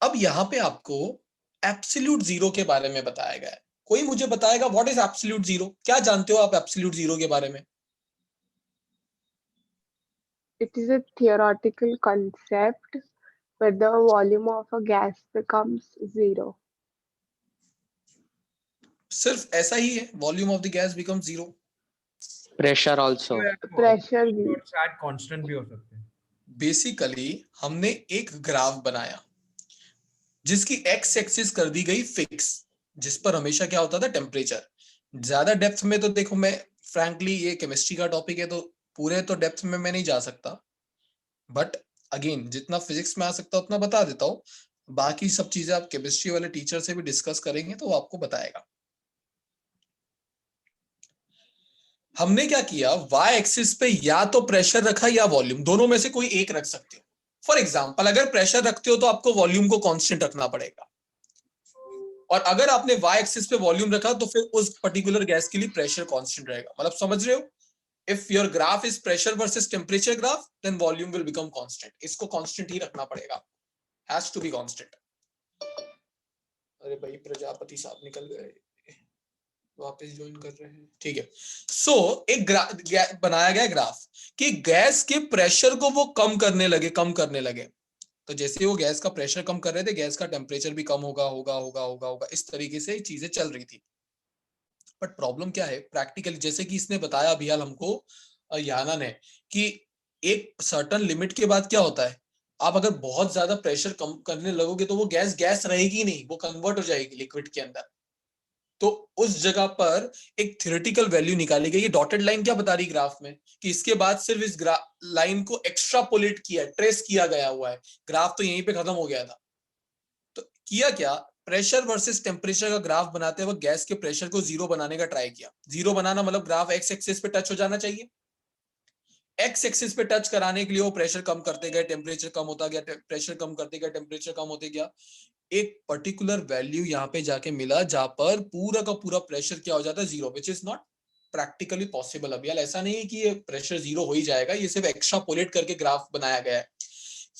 अब यहाँ पे आपको एब्सोल्यूट जीरो के बारे में बताया गया है। कोई मुझे बताएगा व्हाट इज एब्सोल्यूट जीरो? क्या जानते हो आप एब्सोल्यूट जीरो के बारे में? It is a theoretical concept where the volume of a gas becomes zero. सिर्फ ऐसा ही है, volume of the gas become zero. Pressure also, Pressure भी। और शायद कांस्टेंट भी हो सकते हैं। बेसिकली हमने एक ग्राफ बनाया जिसकी एक्स एक्सिस कर दी गई फिक्स, जिस पर हमेशा क्या होता था, टेम्परेचर। ज्यादा डेप्थ में तो देखो, मैं फ्रैंकली ये केमिस्ट्री का टॉपिक है तो पूरे तो डेप्थ में मैं नहीं जा सकता, बट अगेन जितना फिजिक्स में आ सकता उतना बता देता हूँ। बाकी सब चीजें आप केमिस्ट्री वाले टीचर से भी डिस्कस करेंगे तो वो आपको बताएगा। हमने क्या किया, वाई एक्सिस पे या तो प्रेशर रखा या वॉल्यूम, दोनों में से कोई एक रख सकते हो। फॉर एग्जाम्पल अगर प्रेशर रखते हो तो आपको वॉल्यूम को कांस्टेंट रखना पड़ेगा, और अगर आपने वाई एक्सिस पे वॉल्यूम रखा तो फिर उस पर्टिकुलर गैस के लिए प्रेशर कांस्टेंट रहेगा। मतलब समझ रहे हो? If your graph is pressure versus temperature graph, then volume will become constant. इसको कांस्टेंट ही रखना पड़ेगा, हैज टू बी कांस्टेंट। अरे भाई प्रजापति साहब निकल गए, वापस ज्वाइन कर रहे हैं, ठीक है। सो एक बनाया गया ग्राफ कि गैस के प्रेशर को वो कम करने लगे। तो जैसे वो गैस का प्रेशर कम कर रहे थे, गैस का टेम्परेचर भी कम होगा, इस तरीके से चीजें चल रही थी। बट प्रॉब्लम क्या है प्रैक्टिकली, जैसे कि इसने बताया अभी हाल हमको, याना ने, कि एक सर्टन लिमिट के बाद क्या होता है, आप अगर बहुत ज्यादा प्रेशर कम करने लगोगे तो वो गैस रहेगी नहीं, वो कन्वर्ट हो जाएगी लिक्विड के अंदर। तो उस जगह पर एक थ्योरेटिकल वैल्यू निकाली गई। ये डॉटेड लाइन क्या बता रही ग्राफ में, कि इसके बाद सिर्फ इस लाइन को एक्स्ट्रापोलेट किया, ट्रेस किया गया हुआ है। ग्राफ तो यहीं पे खत्म हो गया था। तो किया क्या, प्रेशर वर्सेस टेम्परेचर का ग्राफ बनाते वक्त गैस के प्रेशर को जीरो बनाने का ट्राई किया। जीरो बनाना मतलब ग्राफ एक्स एक्सिस पे टच हो जाना चाहिए। एक्स एक्सिस पे टच कराने के लिए वो प्रेशर कम करते गए, टेम्परेचर कम होता गया, प्रेशर कम करते गए, टेम्परेचर कम होते गया। एक पर्टिकुलर वैल्यू यहाँ पे जाके मिला जहां पर पूरा का पूरा प्रेशर क्या हो जाता है, zero, which is not practically possible. अभी ऐसा नहीं है कि ये प्रेशर जीरो हो ही जाएगा, ये सिर्फ एक्स्ट्रापोलेट करके ग्राफ बनाया गया है।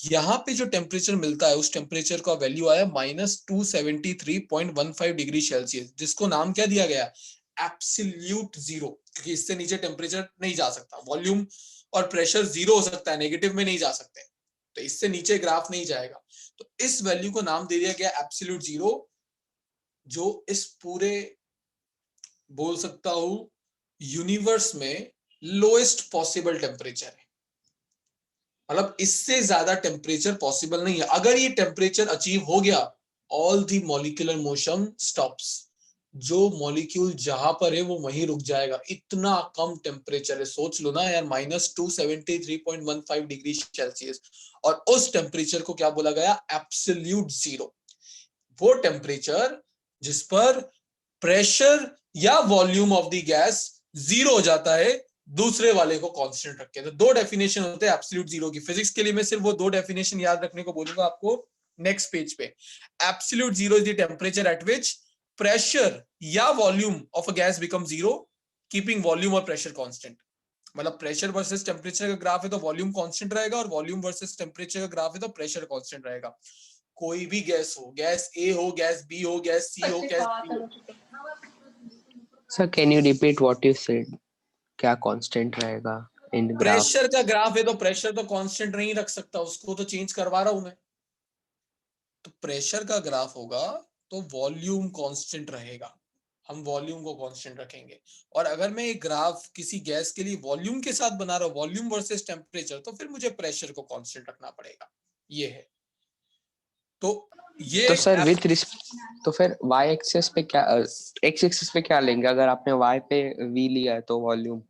यहाँ पे जो टेम्परेचर मिलता है उस टेम्परेचर का वैल्यू आया -273.15 डिग्री सेल्सियस, जिसको नाम क्या दिया गया, एब्सोल्यूट जीरो, क्योंकि इससे नीचे टेम्परेचर नहीं जा सकता। वॉल्यूम और प्रेशर जीरो हो सकता है, नेगेटिव में नहीं जा सकते, तो इससे नीचे ग्राफ नहीं जाएगा। तो इस वैल्यू को नाम दे दिया गया एब्सोल्यूट जीरो, जो इस पूरे बोल सकता हूं यूनिवर्स में लोएस्ट पॉसिबल टेम्परेचर है। मतलब इससे ज्यादा टेम्परेचर पॉसिबल नहीं है। अगर ये टेम्परेचर अचीव हो गया, all the molecular motion stops. जो मॉलिक्यूल जहां पर है वो वहीं रुक जाएगा, इतना कम टेम्परेचर है। सोच लो ना यार, -273.15 डिग्री सेल्सियस, और उस टेम्परेचर को क्या बोला गया, एब्सोल्यूट जीरो। वो टेम्परेचर जिस पर प्रेशर या volume of the gas zero हो जाता है, दूसरे वाले को कांस्टेंट रख के। तो दो डेफिनेशन होते हैं एब्सोल्यूट जीरो की। फिजिक्स के लिए मैं सिर्फ वो दो डेफिनेशन याद रखने को बोलूंगा आपको नेक्स्ट पेज पे। Absolute zero is the temperature at which pressure या volume of a gas become zero, keeping volume और प्रेशर कांस्टेंट। मतलब प्रेशर वर्सेस टेम्परेचर का ग्राफ है तो वॉल्यूम कांस्टेंट रहेगा, और वॉल्यूम वर्सेस टेम्परेचर का ग्राफ है तो प्रेशर कांस्टेंट रहेगा। कोई भी गैस हो, गैस ए हो, गैस बी हो, गैस सी हो, गैस डी हो। Sir can you repeat what you said, क्या कांस्टेंट रहेगा इन ग्राफ? प्रेशर का ग्राफ है तो प्रेशर तो कांस्टेंट नहीं रख सकता, उसको तो चेंज करवा रहा हूं मैं। तो प्रेशर का ग्राफ होगा तो वॉल्यूम कांस्टेंट रहेगा, हम वॉल्यूम को कांस्टेंट रखेंगे। और अगर मैं एक ग्राफ किसी गैस के लिए वॉल्यूम के साथ बना रहा हूं, वॉल्यूम वर्सेस टेम्परेचर, तो फिर मुझे प्रेशर को कांस्टेंट रखना पड़ेगा। ये है। तो ये तो सर तो फिर y एक्सिस पे क्या, x एक्सिस पे क्या लेंगे? अगर आपने y पे v लिया है तो वॉल्यूम,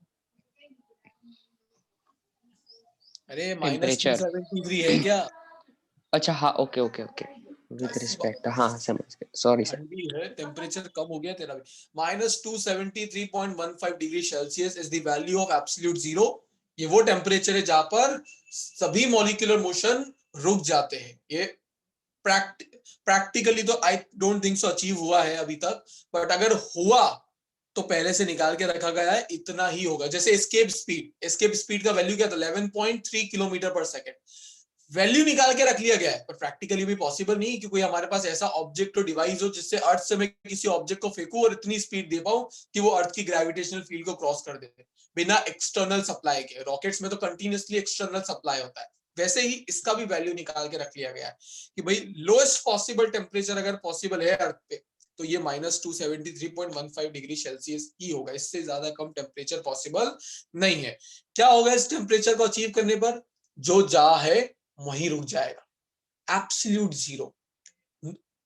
अरे टेम्परेचर। -273 है क्या? अच्छा हाँ, okay okay okay, with respect, हाँ समझ गया, सॉरी सर। ठंडी है, टेम्परेचर कम हो गया तेरा भी। -273.15 degree Celsius is the value of absolute zero. ये वो टेम्परेचर है जहां पर सभी मॉलिक्यूलर मोशन रुक जाते हैं। ये प्रैक्टिकली तो I don't think so achieve हुआ है अभी तक, बट अगर हुआ तो पहले से निकाल के रखा गया है, इतना ही होगा। जैसे एस्केप स्पीड का वैल्यू क्या था? 11.3 किलोमीटर पर सेकेंड। वैल्यू निकाल के रख लिया गया है, पर प्रैक्टिकली भी पॉसिबल नहीं कि कोई हमारे पास ऐसा ऑब्जेक्ट और डिवाइस हो जिससे अर्थ से मैं किसी ऑब्जेक्ट को फेंकूं और इतनी स्पीड दे पाऊं कि वो अर्थ की ग्रेविटेशनल फील्ड को क्रॉस कर दे बिना एक्सटर्नल सप्लाई के। रॉकेट्स में तो कंटिन्यूअसली एक्सटर्नल सप्लाई होता है, वैसे ही इसका भी वैल्यू निकाल के रख लिया गया है कि भाई लोएस्ट पॉसिबल टेम्परेचर अगर पॉसिबल है अर्थ पे तो ये -273.15 डिग्री सेल्सियस ही होगा। इससे ज्यादा कम टेम्परेचर पॉसिबल नहीं है। क्या होगा इस टेम्परेचर को अचीव करने पर? जो जा है वहीं रुक जाएगा, एब्सोल्यूट जीरो।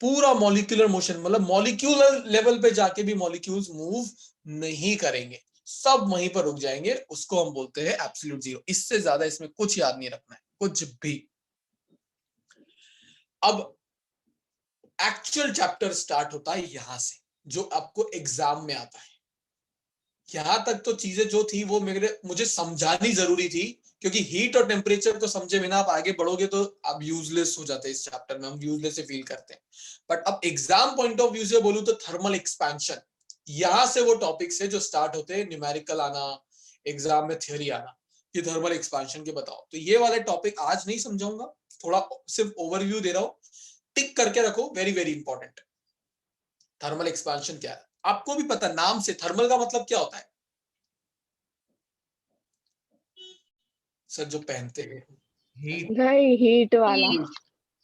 पूरा मॉलिक्यूलर मोशन, मतलब मॉलिक्यूलर लेवल पे जाके भी मॉलिक्यूल्स मूव नहीं करेंगे, सब वहीं पर रुक जाएंगे। उसको हम बोलते हैं एब्सोल्यूट जीरो। इससे ज्यादा इसमें कुछ याद नहीं रखना है, कुछ भी। अब एक्चुअल चैप्टर स्टार्ट होता है यहां से, जो आपको एग्जाम में आता है। यहां तक तो चीजें जो थी वो मुझे समझानी जरूरी थी, क्योंकि हीट और टेम्परेचर को समझे बिना आप आगे बढ़ोगे तो आप यूजलेस हो जाते हैं। इस चैप्टर में हम यूजलेस फील करते हैं। बट अब एग्जाम पॉइंट ऑफ व्यू से बोलूं तो थर्मल एक्सपेंशन, यहां से वो टॉपिक्स है जो स्टार्ट होते हैं। न्यूमेरिकल आना, एग्जाम में थ्योरी आना, कि थर्मल एक्सपेंशन के बताओ। तो ये वाले टॉपिक आज नहीं समझाऊंगा, थोड़ा सिर्फ ओवरव्यू दे रहा हूं, टिक करके रखो, very very important. Thermal expansion क्या है आपको भी पता, नाम से थर्मल का मतलब क्या होता है सर जो पहनते हैं? हीट। नहीं, हीट वाला।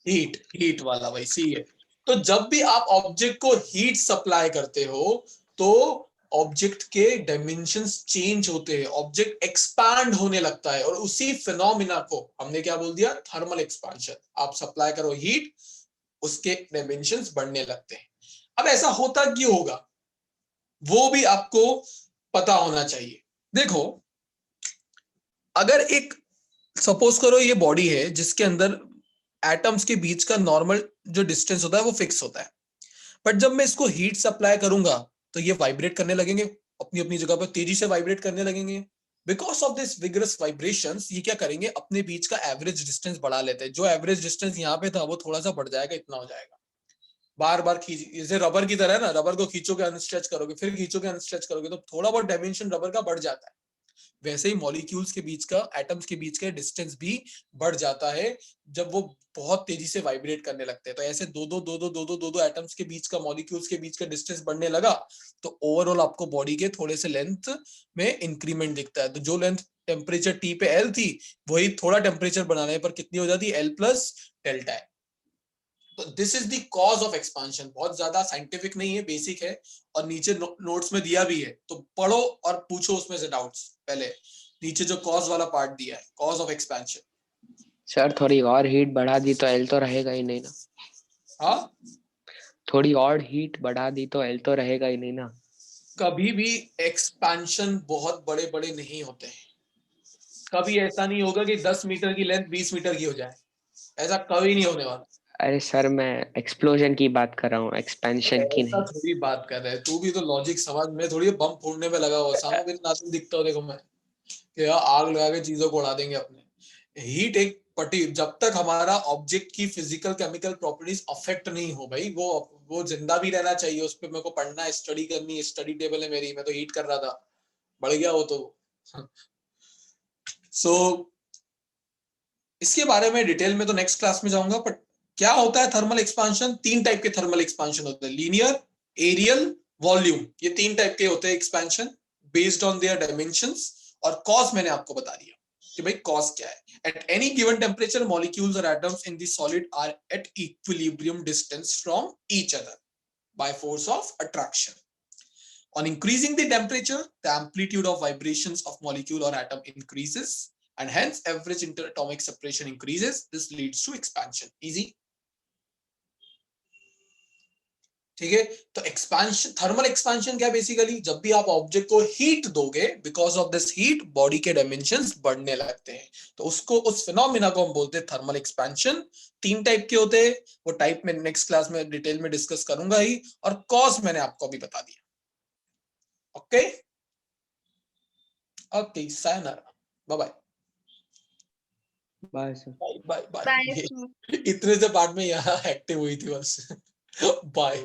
हीट वाला, वैसे ही है। तो जब भी आप ऑब्जेक्ट को हीट सप्लाई करते हो तो ऑब्जेक्ट के डायमेंशंस चेंज होते हैं, ऑब्जेक्ट एक्सपैंड होने लगता है, और उसी फिनोमिना को हमने क्या बोल दिया? Thermal expansion. आप सप्लाई करो हीट, उसके डायमेंशंस बढ़ने लगते हैं। अब ऐसा होता क्यों होगा वो भी आपको पता होना चाहिए। देखो, अगर एक सपोज करो ये बॉडी है जिसके अंदर एटम्स के बीच का नॉर्मल जो डिस्टेंस होता है वो फिक्स होता है, बट जब मैं इसको हीट सप्लाई करूंगा तो ये वाइब्रेट करने लगेंगे, अपनी अपनी जगह पर तेजी से वाइब्रेट करने लगेंगे। Because of this vigorous vibrations ये क्या करेंगे? अपने बीच का एवरेज डिस्टेंस बढ़ा लेते हैं। जो एवरेज डिस्टेंस यहाँ पे था वो थोड़ा सा बढ़ जाएगा, इतना हो जाएगा। बार बार खींच, जैसे रबर की तरह है ना, रबर को खींचोगे अनस्ट्रेच करोगे, फिर खींचोगे अनस्ट्रेच करोगे, तो थोड़ा बहुत डायमेंशन रबर का बढ़ जाता है। वैसे ही मॉलिक्यूल्स के बीच का, एटम्स के बीच का डिस्टेंस भी बढ़ जाता है जब वो बहुत तेजी से वाइब्रेट करने लगते हैं। तो ऐसे दो एटम्स के बीच का, मॉलिक्यूल्स के बीच का डिस्टेंस बढ़ने लगा तो ओवरऑल आपको बॉडी के थोड़े से लेंथ में इंक्रीमेंट दिखता है। तो जो लेंथ टेम्परेचर टी पे एल थी, वही थोड़ा टेम्परेचर बढ़ाने पर कितनी हो जाती है? एल प्लस डेल्टा है। तो this is the cause of expansion. बहुत ज्यादा साइंटिफिक नहीं है, बेसिक है, और नीचे नोट्स में दिया भी है, तो पढ़ो और पूछो उसमें से डाउट्स। पहले नीचे जो कॉज वाला पार्ट दिया है, कॉज ऑफ एक्सपेंशन। सर थोड़ी और हीट बढ़ा दी तो एल तो रहेगा ही नहीं ना? हाँ, थोड़ी और हीट बढ़ा दी तो एल तो रहेगा ही नहीं ना? कभी भी एक्सपेंशन बहुत बड़े बड़े नहीं होते हैं। कभी ऐसा नहीं होगा कि 10 मीटर की लेंथ 20 मीटर की हो जाए, ऐसा कभी नहीं होने वाला। अरे सर मैं एक्सप्लोजन की बात कर रहा हूँ, एक्सपेंशन की ऐसा नहीं। थोड़ी बात कर रहे हैं, तू भी तो लॉजिक समझ में, थोड़ी बम फोड़ने में लगा हुआ। सामने मेरे नाते दिखता हो, देखो मैं कि यार आग लगा के चीजों को उड़ा देंगे अपने। हीट एक जब तक हमारा ऑब्जेक्ट की फिजिकल केमिकल प्रॉपर्टीज अफेक्ट नहीं हो भाई, वो जिंदा भी रहना चाहिए। उस पर मेरे को पढ़ना है, स्टडी करनी है, स्टडी टेबल है मेरी, मैं तो हीट कर रहा था, बढ़ गया वो तो। सो इसके बारे में डिटेल में तो नेक्स्ट क्लास में जाऊंगा। बट क्या होता है थर्मल एक्सपांशन? 3 टाइप के थर्मल एक्सपांशन होते हैं, लीनियर, एरियल, वॉल्यूम। ये 3 टाइप के होते हैं expansion based on their dimensions. और कॉज मैंने आपको बता दिया कि भाई कॉज क्या है। At any given temperature molecules और atoms in the solid are at equilibrium distance from each other by force of attraction. On increasing the temperature, the amplitude of vibrations of molecule or atom increases, and hence average interatomic separation increases. This leads to expansion. Easy. ठीक है। तो एक्सपेंशन, थर्मल एक्सपेंशन क्या बेसिकली, जब भी आप ऑब्जेक्ट को हीट दोगे, because of this heat body के डायमेंशंस बढ़ने लगते हैं, तो उसको, उस फिनोमिना को हम बोलते हैं थर्मल एक्सपेंशन। 3 टाइप के होते हैं, वो टाइप में नेक्स्ट क्लास में डिटेल में डिस्कस करूंगा ही, और कॉज मैंने आपको अभी बता दिया। Okay okay, sayonara, bye bye bye sir. Bye bye bye bye. इतने से पार्ट में यहाँ एक्टिव हुई थी बस। बाय।